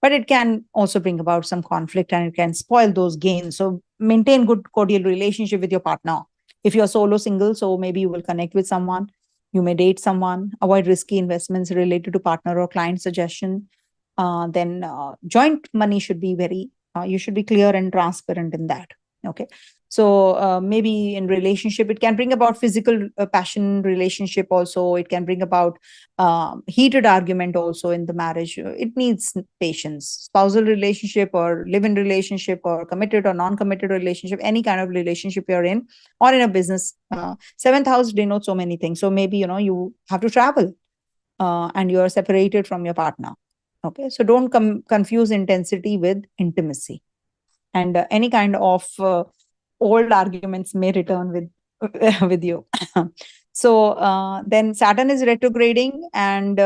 But it can also bring about some conflict, and it can spoil those gains. So maintain good cordial relationship with your partner. If you're solo single, so maybe you will connect with someone, you may date someone. Avoid risky investments related to partner or client suggestion. Then joint money should be very, you should be clear and transparent in that. Okay. So maybe in relationship, it can bring about physical passion relationship also. It can bring about heated argument also in the marriage. It needs patience. Spousal relationship or live-in relationship or committed or non-committed relationship, any kind of relationship you're in, or in a business. Seventh house denotes so many things. So maybe, you have to travel and you're separated from your partner. Okay. So don't confuse intensity with intimacy. And any kind of old arguments may return with with you. So then Saturn is retrograding, and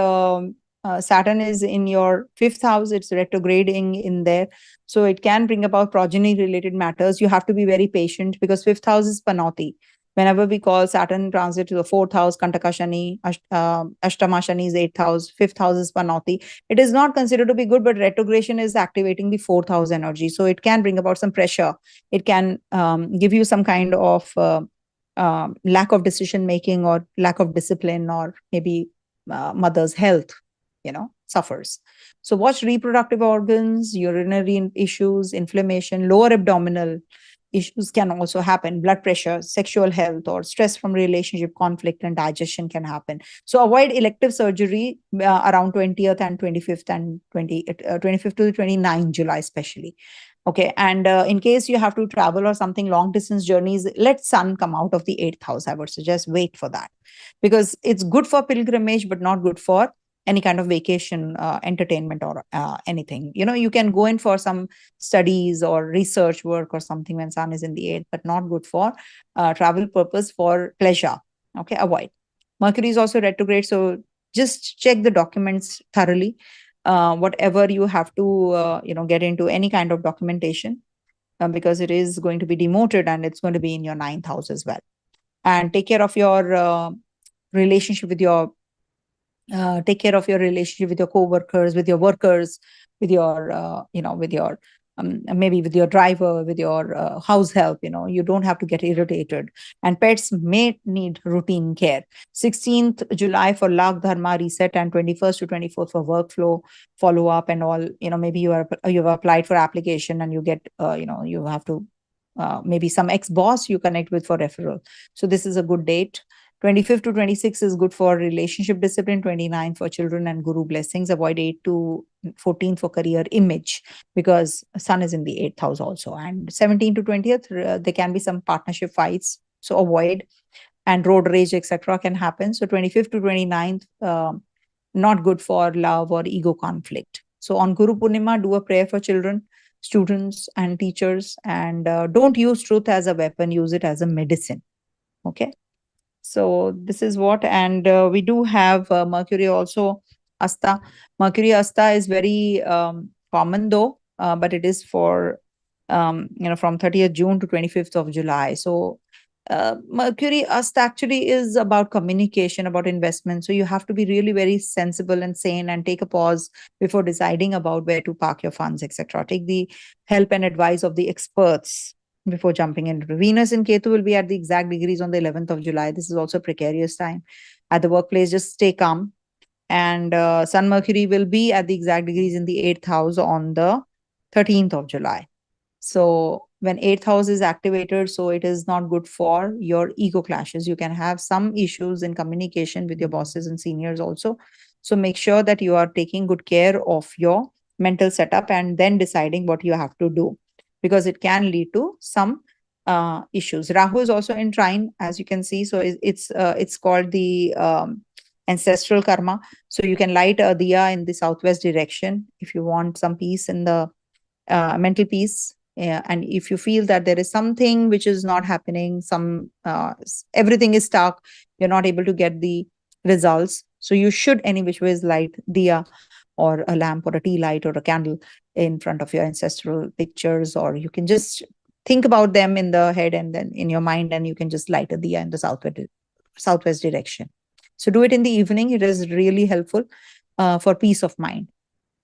Saturn is in your fifth house. It's retrograding in there, so it can bring about progeny related matters. You have to be very patient because fifth house is Panoti. Whenever we call Saturn transit to the fourth house, Kantaka Shani, Ashtama Shani is eighth house, fifth house is Panoti. It is not considered to be good, but retrogression is activating the fourth house energy. So it can bring about some pressure. It can give you some kind of lack of decision making or lack of discipline, or maybe mother's health, suffers. So watch reproductive organs, urinary issues, inflammation, lower abdominal issues can also happen. Blood pressure, sexual health, or stress from relationship conflict and digestion can happen. So avoid elective surgery around 20th and 25th and 25th to 29th July especially. Okay. And in case you have to travel or something, long distance journeys, let sun come out of the eighth house. I would suggest wait for that, because it's good for pilgrimage, but not good for any kind of vacation, entertainment, or anything. You can go in for some studies or research work or something when sun is in the eighth, but not good for travel purpose, for pleasure. Okay, avoid. Mercury is also retrograde, so just check the documents thoroughly. Whatever you have to, get into any kind of documentation, because it is going to be demoted and it's going to be in your ninth house as well. And take care of your relationship with your co-workers, with your workers, with your maybe with your driver, with your house help. You don't have to get irritated. And pets may need routine care. 16th July for Lag Dharma reset, and 21st to 24th for workflow follow up and all. Maybe you've applied for application and you get you have to maybe some ex-boss you connect with for referral. So this is a good date. 25th to 26th is good for relationship discipline. 29th for children and guru blessings. Avoid 8 to 14th for career image, because sun is in the 8th house also. And 17th to 20th, there can be some partnership fights, so avoid. And road rage, etc. can happen. So 25th to 29th, not good for love or ego conflict. So on Guru Purnima, do a prayer for children, students, and teachers. And don't use truth as a weapon, use it as a medicine. Okay. So this is what, and we do have Mercury also, Asta. Mercury Asta is very common though, but it is for, from 30th June to 25th of July. So Mercury Asta actually is about communication, about investment. So you have to be really very sensible and sane and take a pause before deciding about where to park your funds, etc. Take the help and advice of the experts before jumping into. Venus and Ketu will be at the exact degrees on the 11th of July. This is also a precarious time. At the workplace, just stay calm. And Sun Mercury will be at the exact degrees in the 8th house on the 13th of July. So when 8th house is activated, so it is not good for your ego clashes. You can have some issues in communication with your bosses and seniors also. So make sure that you are taking good care of your mental setup and then deciding what you have to do, because it can lead to some issues. Rahu is also in trine, as you can see. So it's called the ancestral karma. So you can light a diya in the southwest direction if you want some peace in the mental peace. And if you feel that there is something which is not happening, everything is stuck, you're not able to get the results. So you should any which ways light diya or a lamp or a tea light or a candle in front of your ancestral pictures, or you can just think about them in the head and then in your mind, and you can just light a diya in the southwest direction. So do it in the evening. It is really helpful for peace of mind.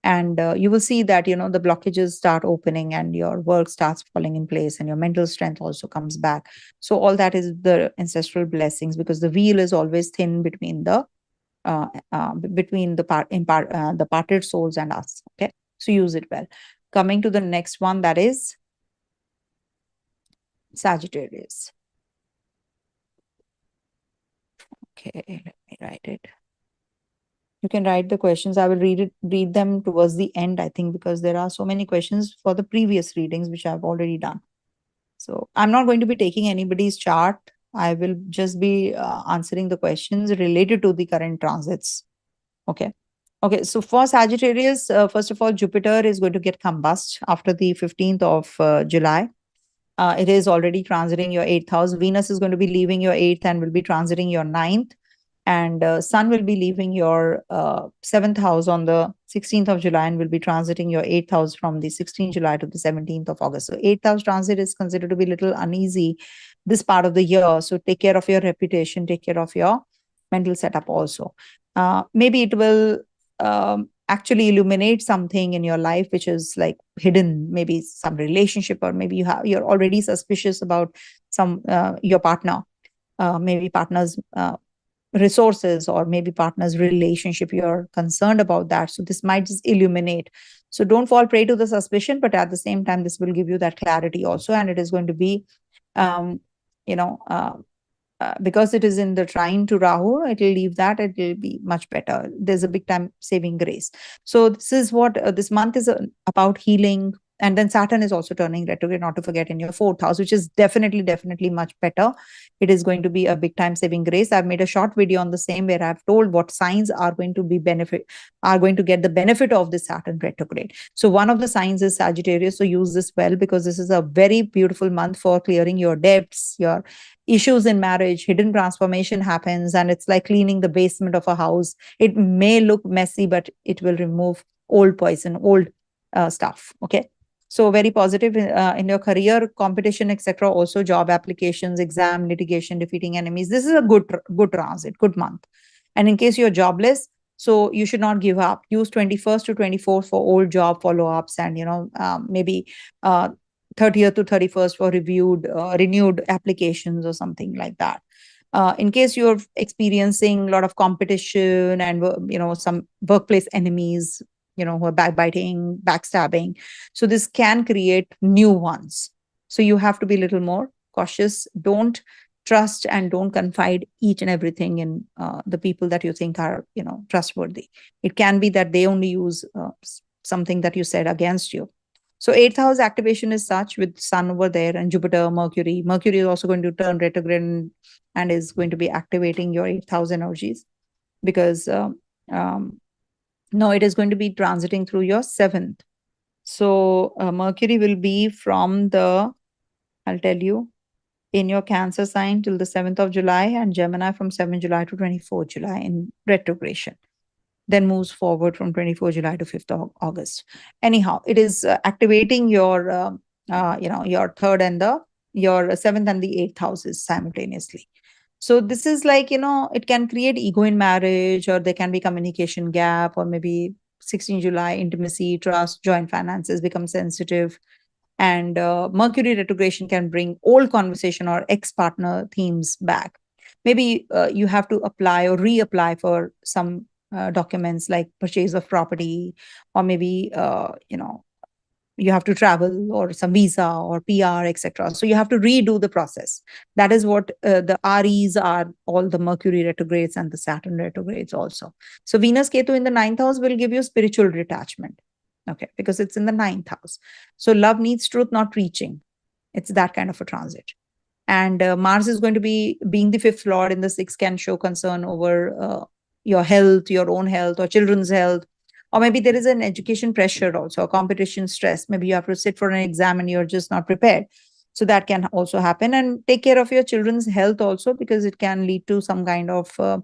And you will see that, the blockages start opening and your work starts falling in place and your mental strength also comes back. So all that is the ancestral blessings, because the veil is always thin between the the parted souls and us. Okay, so use it well. Coming to the next one, that is Sagittarius. Okay, let me write it. You can write the questions. I will read them towards the end, I think, because there are so many questions for the previous readings which I've already done. So I'm not going to be taking anybody's chart. I will just be answering the questions related to the current transits. Okay. Okay. So for Sagittarius, first of all, Jupiter is going to get combust after the 15th of July. It is already transiting your 8th house. Venus is going to be leaving your 8th and will be transiting your 9th. And Sun will be leaving your 7th house on the 16th of July and will be transiting your 8th house from the 16th July to the 17th of August. So 8th house transit is considered to be a little uneasy this part of the year. So take care of your reputation, take care of your mental setup also. Maybe it will actually illuminate something in your life which is like hidden, maybe some relationship, or maybe you're already suspicious about some your partner, maybe partner's resources, or maybe partner's relationship. You're concerned about that, so this might just illuminate. So don't fall prey to the suspicion, but at the same time this will give you that clarity also, and it is going to be you know because it is in the trine to Rahu, it will leave that, it will be much better. There's a big time saving grace. So this is what this month is about, healing. And then Saturn is also turning retrograde, not to forget, in your 4th house, which is definitely much better. It is going to be a big time saving grace. I've made a short video on the same where I've told what signs are going to get the benefit of this Saturn retrograde. So one of the signs is Sagittarius. So use this well, because this is a very beautiful month for clearing your debts, your issues in marriage. Hidden transformation happens, and it's like cleaning the basement of a house. It may look messy, but it will remove old poison, old stuff. Okay. So very positive in your career, competition, etc. Also job applications, exam, litigation, defeating enemies. This is a good transit, good month. And in case you're jobless, so you should not give up. Use 21st to 24th for old job follow-ups, and maybe 30th to 31st for renewed applications or something like that. In case you're experiencing a lot of competition and some workplace enemies, who are backbiting, backstabbing, so this can create new ones. So you have to be a little more cautious. Don't trust and don't confide each and everything in the people that you think are trustworthy. It can be that they only use something that you said against you. So 8th house activation is such, with Sun over there and Jupiter, Mercury. Mercury is also going to turn retrograde and is going to be activating your 8th house energies, because no, it is going to be transiting through your 7th. So Mercury will be from I'll tell you, in your Cancer sign till the 7th of July, and Gemini from 7th July to 24th July in retrogression. Then moves forward from 24th July to 5th of August. Anyhow, it is activating your, your 3rd and your 7th and the 8th houses simultaneously. So this is like, it can create ego in marriage, or there can be communication gap, or maybe 16th July, intimacy, trust, joint finances become sensitive. And Mercury retrogression can bring old conversation or ex-partner themes back. Maybe you have to apply or reapply for some documents like purchase of property, or maybe, you have to travel, or some visa or PR, etc. So you have to redo the process. That is what the Aries are, all the Mercury retrogrades and the Saturn retrogrades also. So Venus Ketu in the 9th house will give you spiritual detachment. Okay, because it's in the 9th house. So love needs truth, not reaching. It's that kind of a transit. And Mars is going to be, being the 5th lord in the 6th, can show concern over your health, your own health, or children's health. Or maybe there is an education pressure also, a competition stress. Maybe you have to sit for an exam and you're just not prepared. So that can also happen. And take care of your children's health also, because it can lead to some kind of a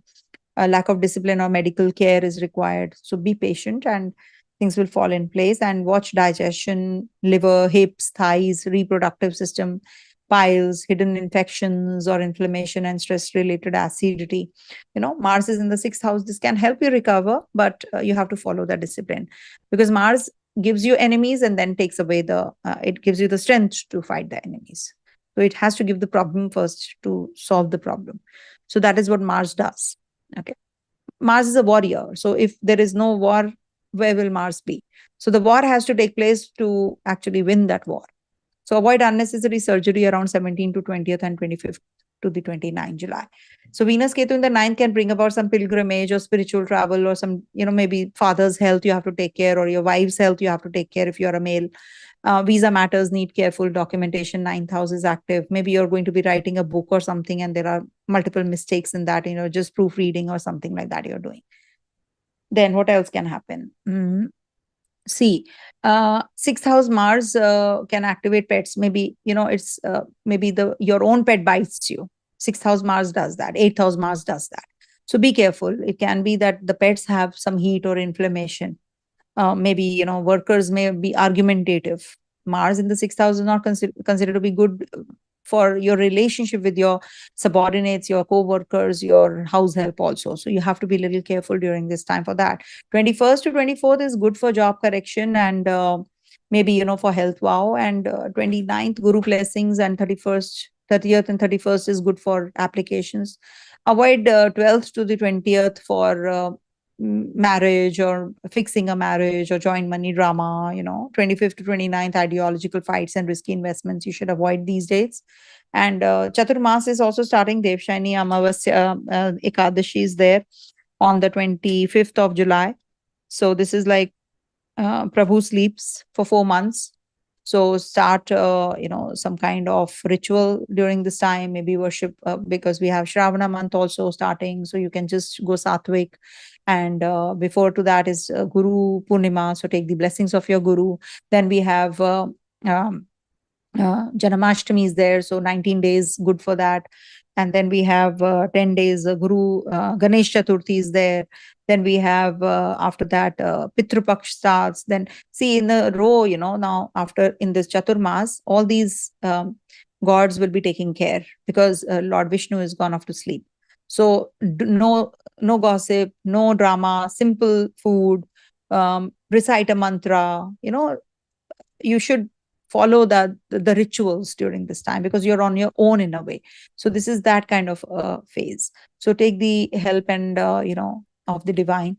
lack of discipline, or medical care is required. So be patient and things will fall in place. And watch digestion, liver, hips, thighs, reproductive system. piles, hidden infections or inflammation and stress related acidity. Mars is in the sixth house. This can help you recover, but you have to follow the discipline, because Mars gives you enemies and then takes away it gives you the strength to fight the enemies. So it has to give the problem first to solve the problem. So that is what Mars does. Okay. Mars is a warrior. So if there is no war, where will Mars be? So the war has to take place to actually win that war. So avoid unnecessary surgery around 17th to 20th and 25th to the 29th July. So Venus Ketu in the 9th can bring about some pilgrimage or spiritual travel, or some, maybe father's health you have to take care, or your wife's health you have to take care if you're a male. Visa matters need careful documentation. 9th house is active. Maybe you're going to be writing a book or something and there are multiple mistakes in that, just proofreading or something like that you're doing. Then what else can happen? See, sixth house Mars can activate pets. Maybe, it's maybe your own pet bites you. Sixth house Mars does that. Eighth house Mars does that. So be careful. It can be that the pets have some heat or inflammation. Maybe, workers may be argumentative. Mars in the sixth house is not considered to be good for your relationship with your subordinates, your co-workers, your house help also. So you have to be a little careful during this time for that. 21st to 24th is good for job correction and maybe, for health wow. And 29th, Guru blessings, and 30th and 31st is good for applications. Avoid 12th to the 20th for marriage or fixing a marriage or joint money drama. 25th to 29th, ideological fights and risky investments. You should avoid these dates. And Chaturmas is also starting. Devshani Amavasya Ekadashi is there on the 25th of July. So this is like Prabhu sleeps for 4 months. So start, some kind of ritual during this time, maybe worship, because we have Shravana month also starting. So you can just go Satvik. And before to that is Guru Purnima. So take the blessings of your Guru. Then we have Janamashtami is there. So 19 days, good for that. And then we have 10 days, Guru Ganesh Chaturthi is there. Then we have, after that, Pitru Paksh starts. Then see in the row, now after in this Chaturmas, all these gods will be taking care, because Lord Vishnu is gone off to sleep. So no gossip, no drama, simple food, recite a mantra, you should follow the rituals during this time, because you're on your own in a way. So this is that kind of phase. So take the help and, of the divine,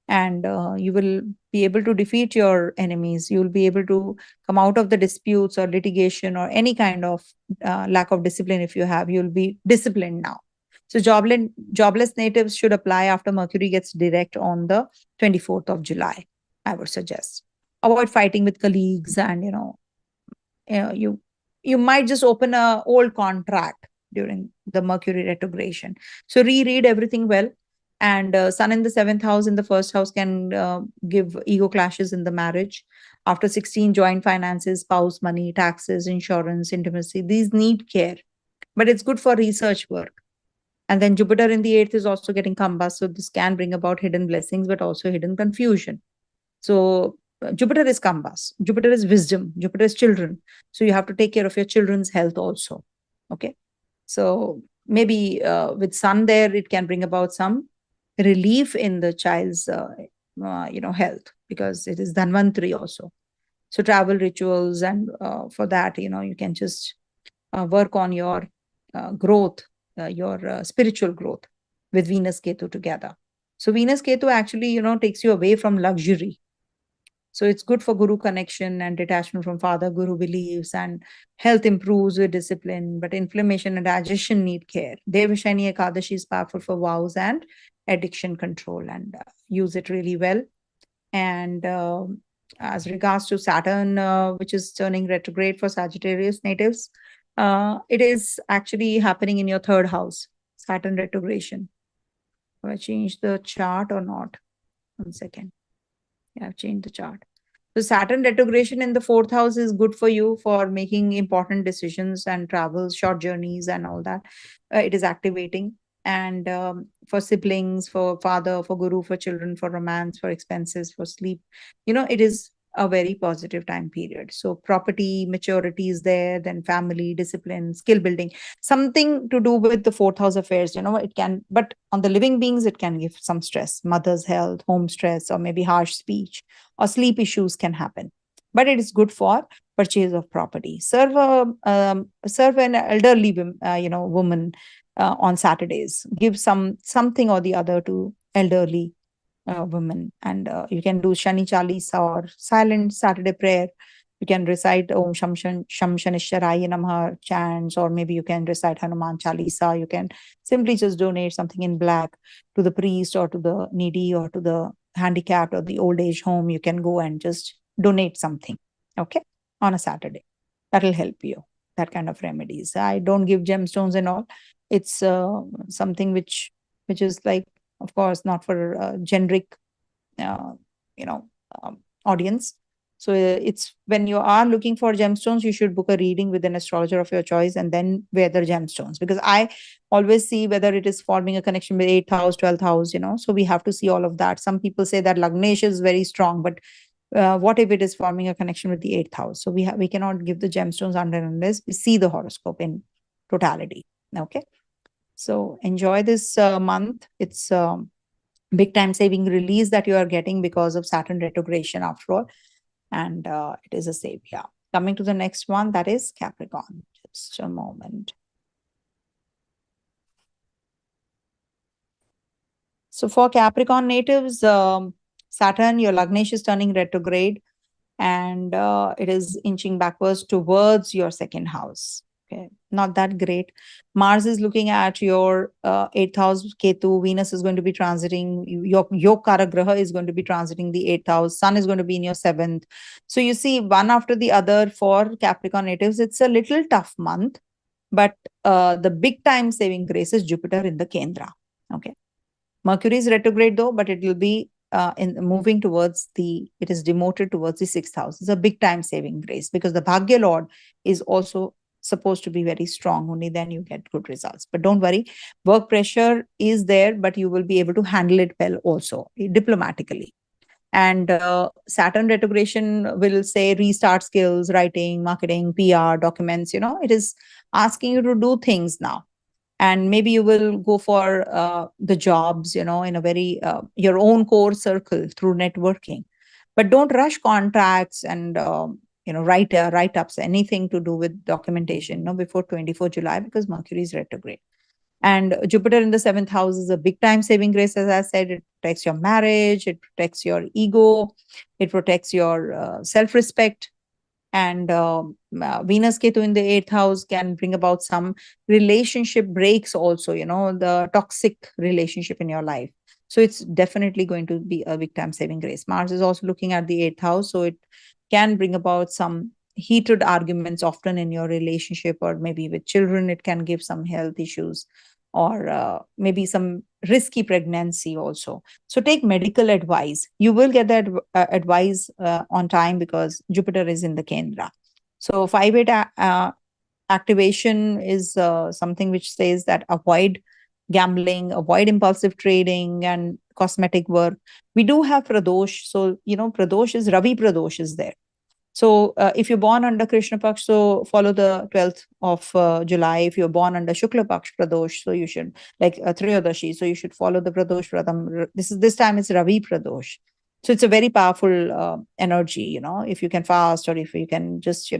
and you will be able to defeat your enemies. You will be able to come out of the disputes or litigation or any kind of lack of discipline. If you have, you'll be disciplined now. So jobless natives should apply after Mercury gets direct on the 24th of July, I would suggest. Avoid fighting with colleagues, and, you might just open a old contract during the Mercury retrogradation. So reread everything well. And Sun in the 7th house in the 1st house can give ego clashes in the marriage. After 16, joint finances, spouse money, taxes, insurance, intimacy, these need care. But it's good for research work. And then Jupiter in the 8th is also getting Combust. So this can bring about hidden blessings, but also hidden confusion. So Jupiter is Combust. Jupiter is wisdom. Jupiter is children. So you have to take care of your children's health also. Okay. So maybe with Sun there, it can bring about some relief in the child's, health, because it is Dhanvantari also. So travel rituals, and for that, you can just work on your growth, your spiritual growth with Venus Ketu together. So Venus Ketu actually, takes you away from luxury. So it's good for Guru connection and detachment from father Guru beliefs, and health improves with discipline, but inflammation and digestion need care. Devashani Ekadashi is powerful for vows and addiction control, and use it really well. And as regards to Saturn, which is turning retrograde for Sagittarius natives, it is actually happening in your 3rd house, Saturn retrogradation. Have I changed the chart or not? 1 second. Yeah, I've changed the chart. So Saturn retrogradation in the 4th house is good for you for making important decisions and travels, short journeys and all that. It is activating. And for siblings, for father, for Guru, for children, for romance, for expenses, for sleep, it is a very positive time period. So property maturity is there, then family, discipline, skill building, something to do with the fourth house affairs. It can, but on the living beings, it can give some stress, mother's health, home stress, or maybe harsh speech or sleep issues can happen. But it is good for purchase of property. Serve an elderly woman on Saturdays. Give something or the other to elderly women, and you can do Shani Chalisa or silent Saturday prayer. You can recite Om Sham Shanishwaraya Namaha chants, or maybe you can recite Hanuman Chalisa. You can simply just donate something in black to the priest or to the needy or to the handicapped or the old age home. You can go and just donate something, okay, on a Saturday. That will help you. That kind of remedies. I don't give gemstones and all. It's something which is like, of course, not for generic, uh, audience. So it's when you are looking for gemstones, you should book a reading with an astrologer of your choice and then wear the gemstones. Because I always see whether it is forming a connection with 8th house, 12th house, so we have to see all of that. Some people say that Lagnesh is very strong, but what if it is forming a connection with the 8th house? So we cannot give the gemstones unless we see the horoscope in totality. Okay. So enjoy this month. It's big time saving release that you are getting because of Saturn retrogression after all. And it is a save. Yeah. Coming to the next one, that is Capricorn. Just a moment. So for Capricorn natives, Saturn, your Lagnesh is turning retrograde, and it is inching backwards towards your second house. Okay, not that great. Mars is looking at your 8th house, Ketu. Venus is going to be transiting, your Karagraha is going to be transiting the 8th house. Sun is going to be in your 7th. So you see, one after the other for Capricorn natives, it's a little tough month, but the big time saving grace is Jupiter in the Kendra. Okay. Mercury is retrograde though, but it will be in moving towards it is demoted towards the 6th house. It's a big time saving grace because the Bhagya Lord is also supposed to be very strong. Only then you get good results. But don't worry, work pressure is there, but you will be able to handle it well also diplomatically. And Saturn retrogression will say restart skills, writing, marketing, PR, documents. It is asking you to do things now. And maybe you will go for the jobs, in a very your own core circle through networking. But don't rush contracts and write-ups, anything to do with documentation, before 24 July, because Mercury is retrograde. And Jupiter in the 7th house is a big time saving grace. As I said, it protects your marriage, it protects your ego, it protects your self-respect. And Venus Ketu in the 8th house can bring about some relationship breaks also, the toxic relationship in your life. So it's definitely going to be a big time saving grace. Mars is also looking at the 8th house, so it can bring about some heated arguments often in your relationship, or maybe with children. It can give some health issues, or maybe some risky pregnancy also. So take medical advice. You will get that advice on time because Jupiter is in the Kendra. So 5/8 activation is something which says that avoid gambling, avoid impulsive trading and cosmetic work. We do have Pradosh. So, Pradosh is Ravi Pradosh is there. So if you're born under Krishna Paksh, so follow the 12th of July. If you're born under Shukla Paksh Pradosh, so you should, like Triyodashi, so you should follow the Pradosh Vratam. This time it's Ravi Pradosh. So it's a very powerful energy, if you can fast, or if you can just,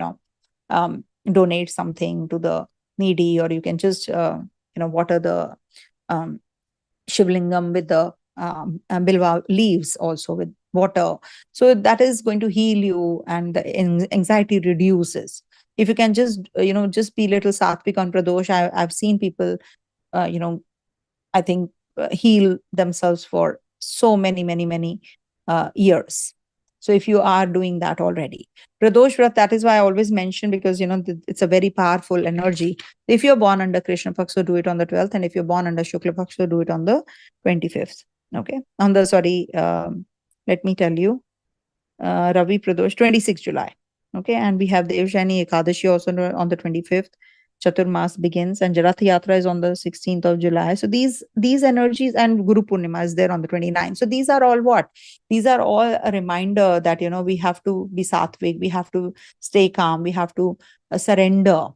donate something to the needy, or you can just, water the Shivlingam with the bilva leaves also with water. So that is going to heal you, and the anxiety reduces. If you can just, just be little sattvic on Pradosh. I've seen people, I think heal themselves for so many years. So if you are doing that already, Pradosh Vrat, that is why I always mention, because it's a very powerful energy. If you're born under Krishna Paksh, so do it on the 12th, and if you're born under Shukla Paksh, so do it on the 25th. Okay, on the let me tell you, Ravi Pradosh, 26 July. Okay, and we have the Devshani Ekadashi also on the 25th. Chaturmas begins, and Rath Yatra is on the 16th of July. So these energies, and Guru Purnima is there on the 29th. So these are all what? These are all a reminder that, we have to be sattvic, we have to stay calm, we have to surrender,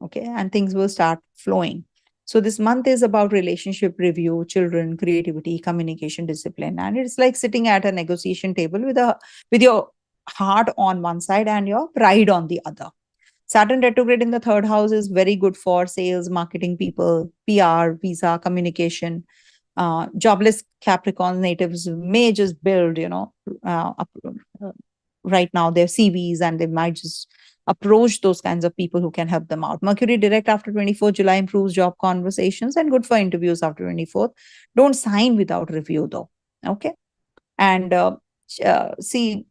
okay? And things will start flowing. So this month is about relationship review, children, creativity, communication, discipline. And it's like sitting at a negotiation table with your heart on one side and your pride on the other. Saturn retrograde in the third house is very good for sales, marketing people, PR, visa, communication. Jobless Capricorn natives may just build, right now their CVs, and they might just approach those kinds of people who can help them out. Mercury direct after 24th July improves job conversations and good for interviews after 24th. Don't sign without review though. Okay. And see,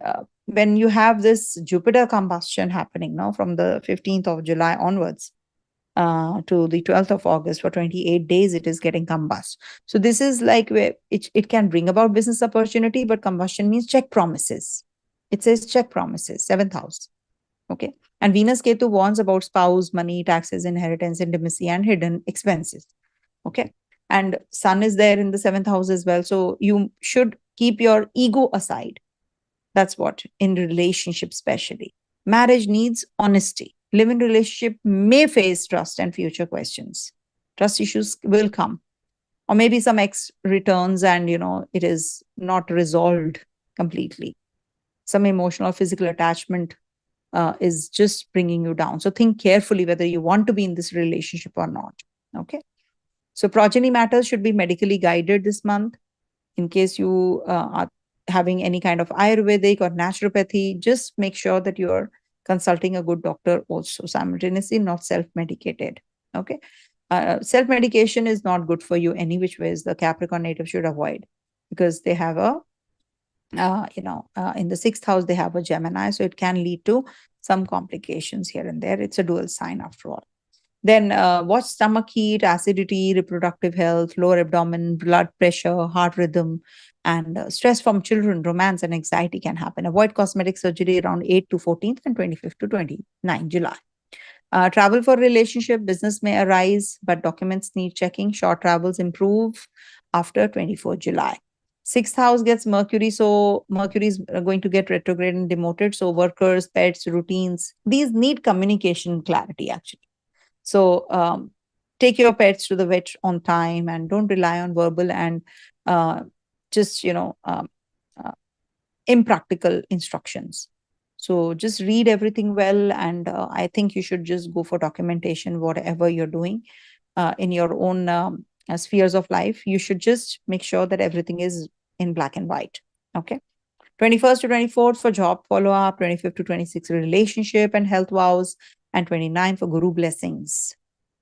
when you have this Jupiter combustion happening now from the 15th of July onwards to the 12th of August, for 28 days, it is getting combust. So this is like where it can bring about business opportunity, but combustion means check promises. It says check promises, 7th house. Okay. And Venus Ketu warns about spouse, money, taxes, inheritance, intimacy, and hidden expenses. Okay. And Sun is there in the 7th house as well. So you should keep your ego aside. That's what, in relationship especially. Marriage needs honesty. Live-in relationship may face trust and future questions. Trust issues will come. Or maybe some ex returns and, it is not resolved completely. Some emotional or physical attachment is just bringing you down. So think carefully whether you want to be in this relationship or not. Okay. So progeny matters should be medically guided this month. In case you are having any kind of Ayurvedic or naturopathy, just make sure that you're consulting a good doctor also simultaneously, not self-medicated. Okay. Self-medication is not good for you any which ways. The Capricorn native should avoid, because they have in the 6th house, they have a Gemini. So it can lead to some complications here and there. It's a dual sign after all. Then watch stomach heat, acidity, reproductive health, lower abdomen, blood pressure, heart rhythm, and stress from children, romance, and anxiety can happen. Avoid cosmetic surgery around 8th to 14th and 25th to 29th July. Travel for relationship, business may arise, but documents need checking. Short travels improve after 24th July. 6th house gets Mercury, so Mercury is going to get retrograde and demoted. So workers, pets, routines, these need communication clarity actually. So take your pets to the vet on time and don't rely on verbal and just, impractical instructions. So just read everything well. And I think you should just go for documentation, whatever you're doing in your own spheres of life. You should just make sure that everything is in black and white. Okay. 21st to 24th for job follow-up, 25th to 26th relationship and health vows, and 29th for guru blessings,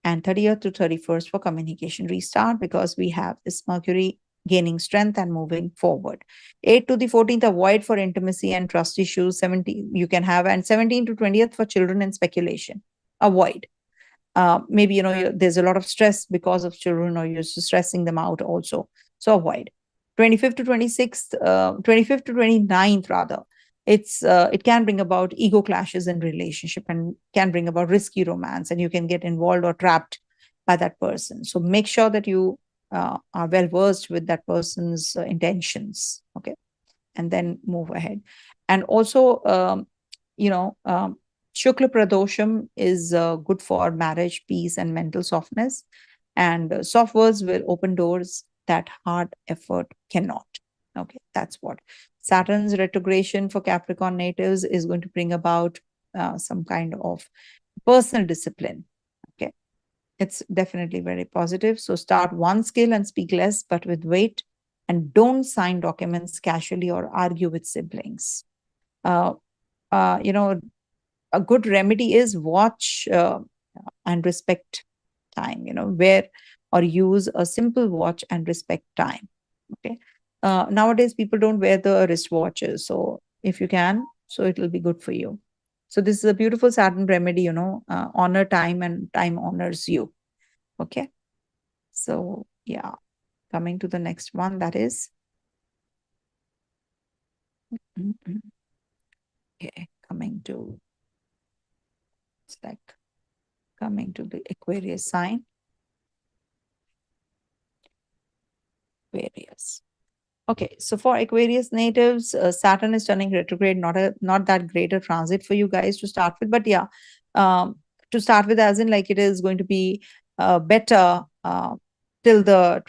and 30th to 31st for communication restart, because we have this Mercury gaining strength and moving forward. 8th to the 14th, avoid for intimacy and trust issues. 17 you can have, and 17th to 20th for children and speculation. Avoid. Maybe, there's a lot of stress because of children, or you're stressing them out also. So avoid. 25th to 26th, 25th to 29th rather, it can bring about ego clashes in relationship and can bring about risky romance, and you can get involved or trapped by that person. So make sure that you are well versed with that person's intentions. Okay. And then move ahead. And also, Shukla Pradosham is good for marriage, peace, and mental softness. And soft words will open doors that hard effort cannot. Okay, that's what. Saturn's retrogression for Capricorn natives is going to bring about some kind of personal discipline. Okay, it's definitely very positive. So start one skill and speak less, but with weight, and don't sign documents casually or argue with siblings. A good remedy is watch and respect time, wear or use a simple watch and respect time. Okay. Nowadays, people don't wear the wristwatches. So if you can, so it will be good for you. So this is a beautiful Saturn remedy, honor time and time honors you. Okay. So yeah, coming to the next one, that is. Okay, coming coming to the Aquarius sign. Aquarius. Okay, so for Aquarius natives, Saturn is turning retrograde, not that great a transit for you guys to start with, but yeah, to start with, as in like it is going to be better till the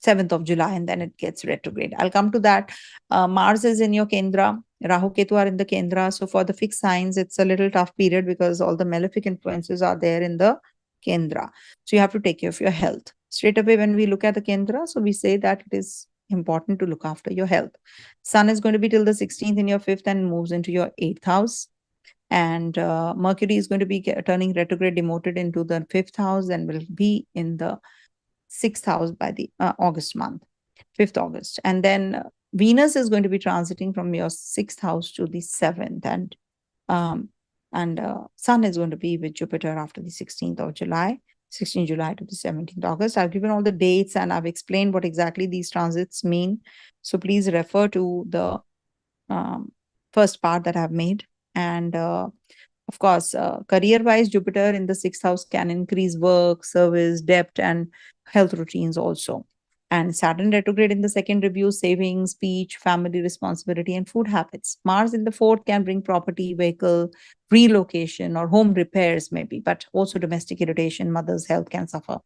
7th of July, and then it gets retrograde. I'll come to that. Mars is in your Kendra. Rahu Ketu are in the Kendra. So for the fixed signs, it's a little tough period because all the malefic influences are there in the Kendra. So you have to take care of your health. Straight away, when we look at the Kendra, so we say that it is important to look after your health. Sun is going to be till the 16th in your 5th and moves into your 8th house. And Mercury is going to be turning retrograde, demoted into the 5th house, and will be in the 6th house by the August month, 5th August. And then Venus is going to be transiting from your 6th house to the 7th. And Sun is going to be with Jupiter after the 16th of July, 16th July to the 17th August. I've given all the dates and I've explained what exactly these transits mean. So please refer to the first part that I've made. And of course, career-wise, Jupiter in the 6th house can increase work, service, debt, and health routines also. And Saturn retrograde in the second reviews savings, speech, family responsibility, and food habits. Mars in the 4th can bring property, vehicle, relocation, or home repairs maybe, but also domestic irritation, mother's health can suffer.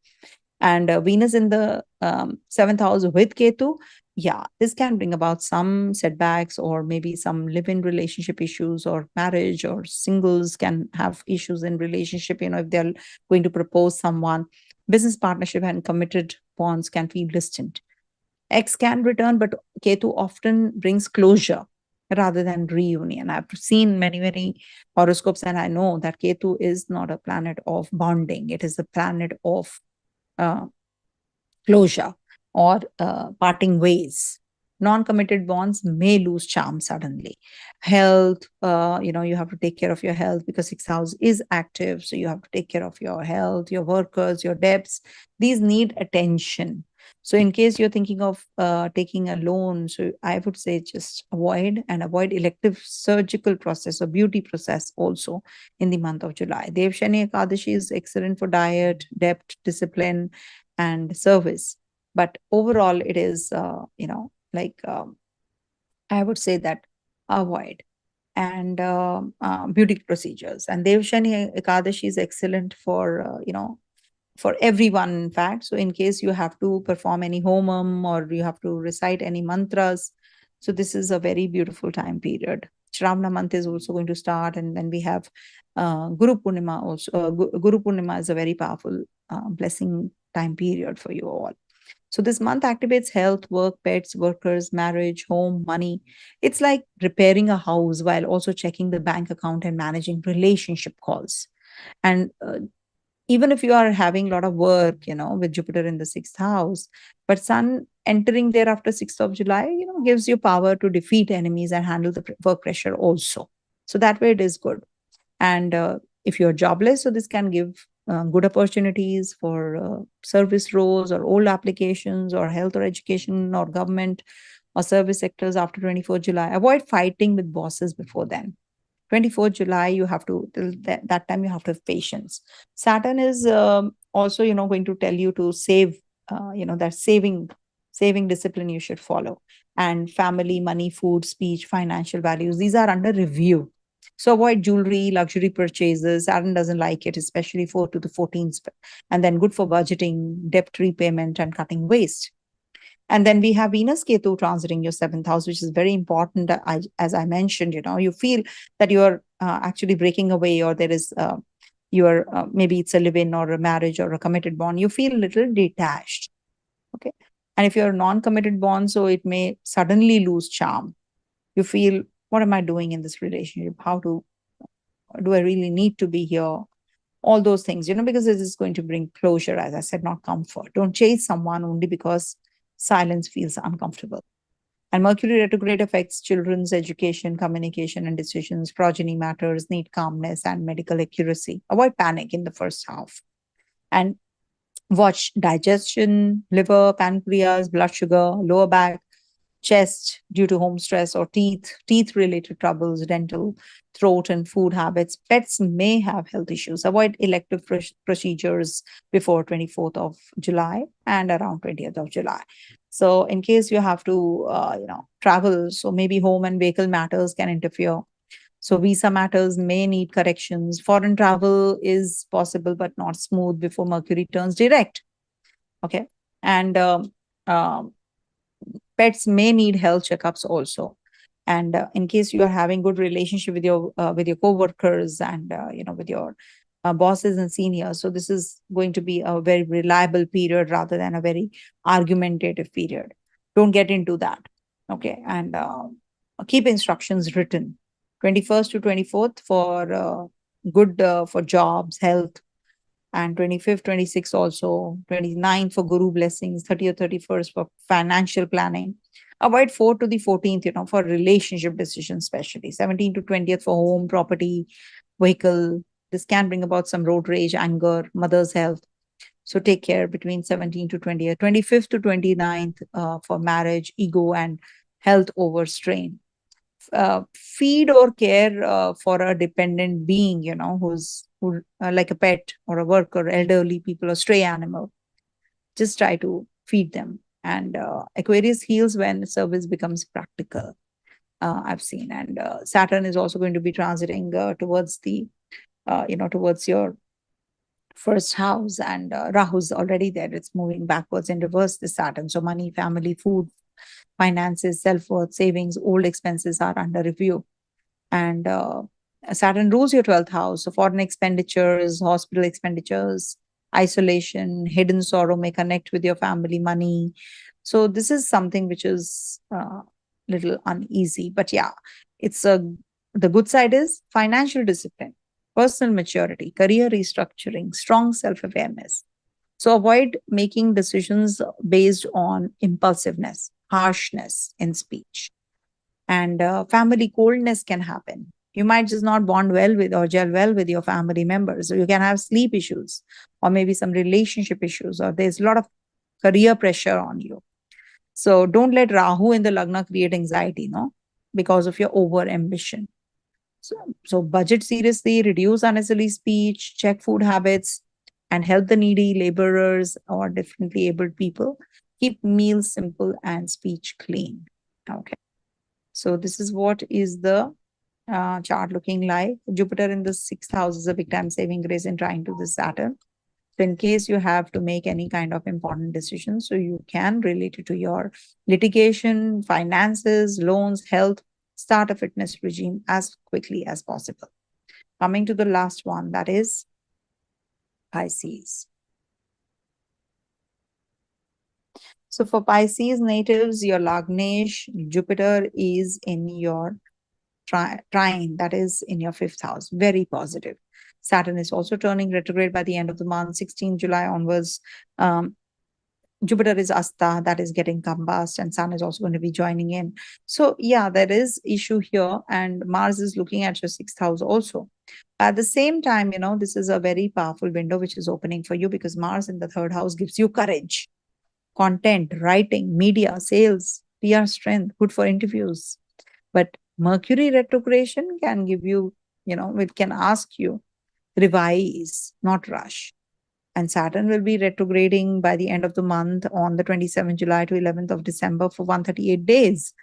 And Venus in the 7th house with Ketu, yeah, this can bring about some setbacks or maybe some live-in relationship issues, or marriage, or singles can have issues in relationship, if they're going to propose someone. Business partnership and committed bonds can feel distant. X can return, but Ketu often brings closure rather than reunion. I've seen many horoscopes, and I know that Ketu is not a planet of bonding. It is a planet of closure or parting ways. Non-committed bonds may lose charm suddenly. Health, you have to take care of your health because 6th house is active. So you have to take care of your health, your workers, your debts. These need attention. So in case you're thinking of taking a loan, so I would say just avoid elective surgical process or beauty process also in the month of July. Dev Shani Ekadashi is excellent for diet, debt, discipline, and service. But overall, it is, I would say that avoid. And beauty procedures. And Dev Shani Ekadashi is excellent for, for everyone, in fact. So in case you have to perform any homam or you have to recite any mantras, so this is a very beautiful time period. Shravana month is also going to start, and then we have Guru Purnima also. Guru Purnima is a very powerful blessing time period for you all. So this month activates health, work, pets, workers, marriage, home, money. It's like repairing a house while also checking the bank account and managing relationship calls. And even if you are having a lot of work, with Jupiter in the 6th house, but Sun entering there after 6th of July, gives you power to defeat enemies and handle the work pressure also. So that way it is good. And if you're jobless, so this can give good opportunities for service roles or old applications or health or education or government or service sectors after 24th July. Avoid fighting with bosses before then. 24th July, you have to, till that time, you have to have patience. Saturn is also, going to tell you to save, that saving discipline you should follow. And family, money, food, speech, financial values, these are under review. So avoid jewelry, luxury purchases. Saturn doesn't like it, especially 4th to the 14th. And then good for budgeting, debt repayment, and cutting waste. And then we have Venus Ketu transiting your 7th house, which is very important. As I mentioned, you feel that you're actually breaking away, or there is maybe it's a live-in or a marriage or a committed bond. You feel a little detached. Okay. And if you're a non-committed bond, so it may suddenly lose charm. You feel, what am I doing in this relationship? Do I really need to be here? All those things, because this is going to bring closure, as I said, not comfort. Don't chase someone only because silence feels uncomfortable. And Mercury retrograde affects children's education, communication, and decisions. Progeny matters, need calmness and medical accuracy. Avoid panic in the first half. And watch digestion, liver, pancreas, blood sugar, lower back, chest due to home stress, or teeth related troubles, dental, throat and food habits. Pets may have health issues. Avoid elective procedures before 24th of July and around 20th of July. So in case you have to travel, so maybe home and vehicle matters can interfere. So visa matters may need corrections. Foreign travel is possible but not smooth before Mercury turns direct. Okay. And pets may need health checkups also. And in case you are having good relationship with your co-workers and with your bosses and seniors, so this is going to be a very reliable period rather than a very argumentative period. Don't get into that. Okay. And keep instructions written. 21st to 24th for good for jobs, health, and 25th, 26th also, 29th for guru blessings, 30th, 31st for financial planning. Avoid 4th to the 14th, for relationship decisions, especially 17th to 20th for home, property, vehicle. This can bring about some road rage, anger, mother's health. So take care between 17th to 20th, 25th to 29th for marriage, ego, and health overstrain. Feed or care for a dependent being, who like a pet or a worker, elderly people, or stray animal. Just try to feed them. And Aquarius heals when service becomes practical. I've seen, and Saturn is also going to be transiting towards the, towards your first house, and Rahu's already there. It's moving backwards in reverse, this Saturn. So money, family, food, finances, self-worth, savings, old expenses are under review. And Saturn rules your 12th house. So foreign expenditures, hospital expenditures, isolation, hidden sorrow may connect with your family, money. So this is something which is little uneasy. But yeah, the good side is financial discipline, personal maturity, career restructuring, strong self-awareness. So avoid making decisions based on impulsiveness, harshness in speech. And family coldness can happen. You might just not bond well with or gel well with your family members. So you can have sleep issues, or maybe some relationship issues, or there's a lot of career pressure on you. So don't let Rahu in the Lagna create anxiety, because of your over ambition. So budget seriously, reduce unnecessary speech, check food habits, and help the needy, laborers, or differently abled people. Keep meals simple and speech clean. Okay. So this is what is the chart looking like. Jupiter in the 6th house is a big time saving grace in trying to this Saturn. So in case you have to make any kind of important decisions, so you can relate it to your litigation, finances, loans, health, start a fitness regime as quickly as possible. Coming to the last one, that is Pisces. So for Pisces natives, your Lagnesh, Jupiter is in your trine, that is in your 5th house. Very positive. Saturn is also turning retrograde by the end of the month, 16 July onwards. Jupiter is Asta, that is getting combust, and Sun is also going to be joining in. So yeah, there is issue here, and Mars is looking at your 6th house also. At the same time, this is a very powerful window which is opening for you, because Mars in the 3rd house gives you courage, content, writing, media, sales, PR strength, good for interviews. But Mercury retrogression can give you, it can ask you, revise, not rush. And Saturn will be retrograding by the end of the month on the 27th July to 11th of December for 138 days.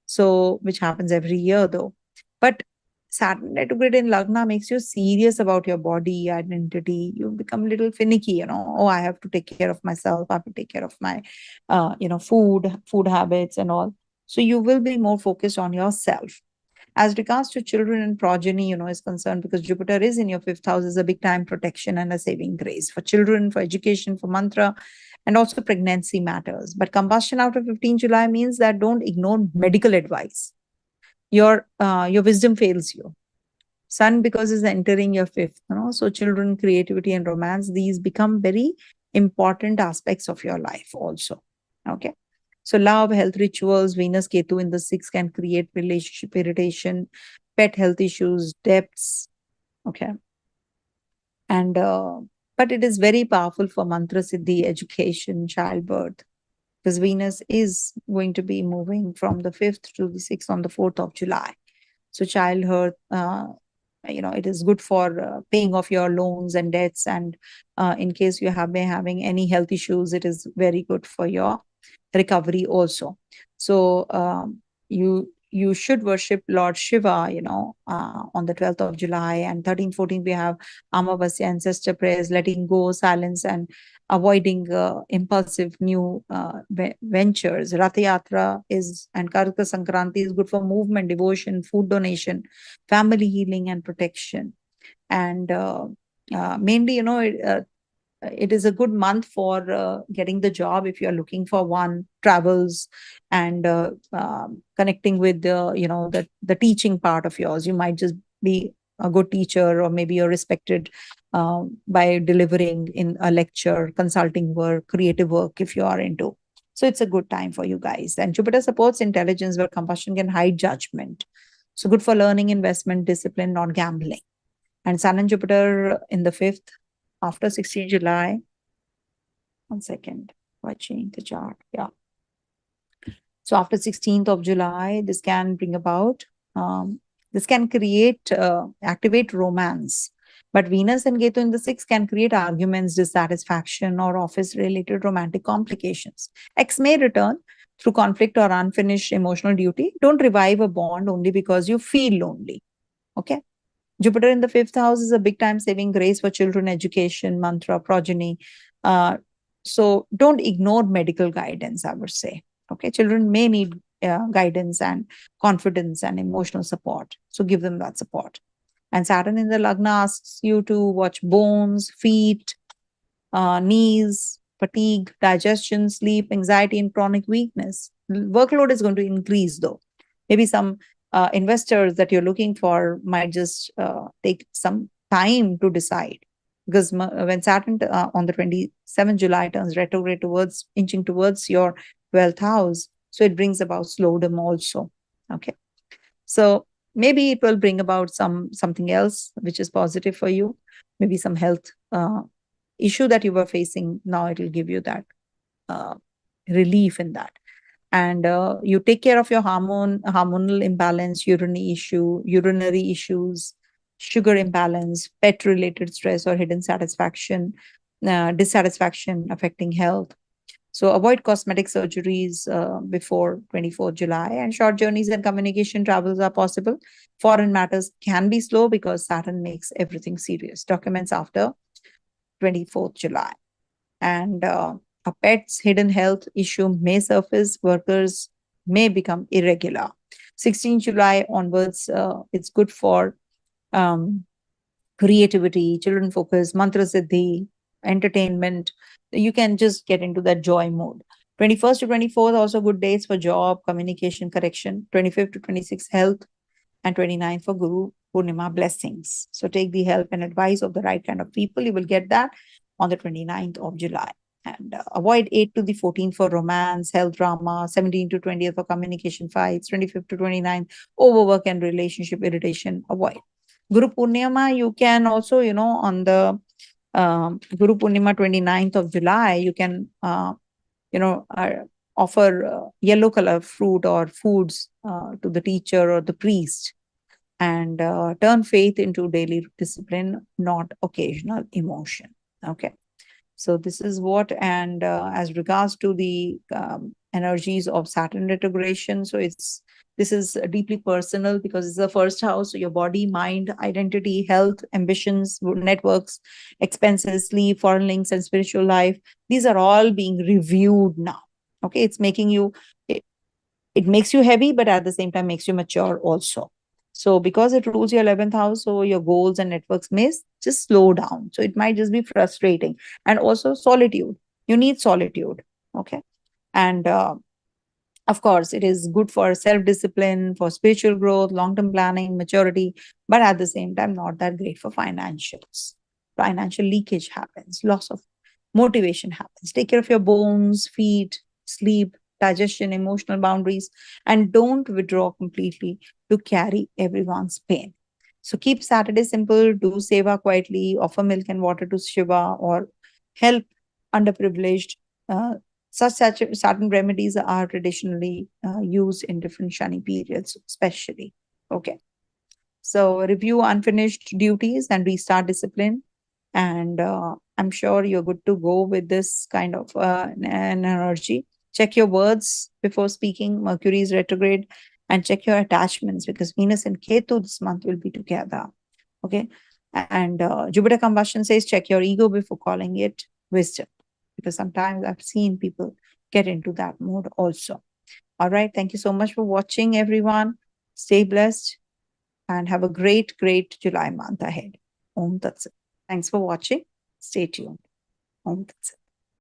So, which happens every year though. But Saturn retrograde in Lagna makes you serious about your body, identity. You become a little finicky, oh, I have to take care of myself. I have to take care of my, food habits and all. So you will be more focused on yourself. As regards to children and progeny, is concerned, because Jupiter is in your 5th house, is a big time protection and a saving grace for children, for education, for mantra, and also pregnancy matters. But combustion after 15 July means that don't ignore medical advice. Your wisdom fails you. Sun, because is entering your 5th, so children, creativity, and romance, these become very important aspects of your life also. Okay. So love, health rituals, Venus, Ketu in the 6th can create relationship irritation, pet health issues, debts. Okay. And but it is very powerful for mantra siddhi, education, childbirth. because Venus is going to be moving from the 5th to the 6th on the 4th of July. So childhood, it is good for paying off your loans and debts. And in case you have been having any health issues, it is very good for your recovery also. So you should worship Lord Shiva, on the 12th of July. And 13, 14, we have Amavasya, ancestor prayers, letting go, silence, and avoiding impulsive new ventures. Ratha Yatra and Karika Sankranti is good for movement, devotion, food donation, family healing, and protection. And mainly, it is a good month for getting the job if you are looking for one, travels, and connecting with the teaching part of yours. You might just be a good teacher, or maybe you're respected by delivering in a lecture, consulting work, creative work if you are into. So it's a good time for you guys. And Jupiter supports intelligence, where combustion can hide judgment. So good for learning, investment, discipline, not gambling. And Sun and Jupiter in the 5th after 16 July. 1 second. I change the chart. Yeah. So after 16th of July, this can bring about, this can activate romance. But Venus and Ketu in the 6th can create arguments, dissatisfaction, or office-related romantic complications. X may return through conflict or unfinished emotional duty. Don't revive a bond only because you feel lonely. Okay. Jupiter in the 5th house is a big time saving grace for children, education, mantra, progeny. So don't ignore medical guidance, I would say. Okay, children may need guidance and confidence and emotional support. So give them that support. And Saturn in the Lagna asks you to watch bones, feet, knees, fatigue, digestion, sleep, anxiety, and chronic weakness. Workload is going to increase though. Maybe some investors that you're looking for might just take some time to decide, because when Saturn on the 27th July turns retrograde inching towards your 12th house, so it brings about slowdown also. Okay, so maybe it will bring about something else which is positive for you, maybe some health issue that you were facing. Now it will give you that relief in that. And you take care of your hormonal imbalance, urinary issues, sugar imbalance, pet-related stress, or hidden dissatisfaction affecting health. So avoid cosmetic surgeries before 24th July, and short journeys and communication travels are possible. Foreign matters can be slow because Saturn makes everything serious. Documents after 24th July. And a pet's hidden health issue may surface. Workers may become irregular. 16th July onwards, it's good for creativity, children focus, mantra siddhi, entertainment. You can just get into that joy mode. 21st to 24th, also good days for job, communication, correction. 25th to 26th, health. And 29th for Guru Purnima, blessings. So take the help and advice of the right kind of people. You will get that on the 29th of July. And avoid 8th to the 14th for romance, health drama, 17th to 20th for communication fights, 25th to 29th, overwork and relationship irritation, avoid. Guru Purnima, you can also, on the Guru Purnima 29th of July, you can, offer yellow color fruit or foods to the teacher or the priest, and turn faith into daily discipline, not occasional emotion. Okay. So this is what, and as regards to the energies of Saturn retrogression, so this is deeply personal because it's the first house. So your body, mind, identity, health, ambitions, networks, expenses, sleep, foreign links, and spiritual life, these are all being reviewed now. Okay, it's making you, it makes you heavy, but at the same time makes you mature also. So because it rules your 11th house, so your goals and networks may just slow down. So it might just be frustrating. And also solitude. You need solitude. Okay. And of course, it is good for self-discipline, for spiritual growth, long-term planning, maturity, but at the same time, not that great for financials. Financial leakage happens, loss of motivation happens. Take care of your bones, feet, sleep, digestion, emotional boundaries, and don't withdraw completely to carry everyone's pain. So keep Saturday simple, do seva quietly, offer milk and water to Shiva, or help underprivileged Such Saturn remedies are traditionally used in different Shani periods, especially. Okay. So review unfinished duties and restart discipline. And I'm sure you're good to go with this kind of an energy. Check your words before speaking. Mercury is retrograde, and check your attachments because Venus and Ketu this month will be together. Okay. And Jupiter combustion says check your ego before calling it wisdom, because sometimes I've seen people get into that mode also. All right. Thank you so much for watching, everyone. Stay blessed and have a great, great July month ahead. Om Tat Sat. Thanks for watching. Stay tuned. Om Tat Sat.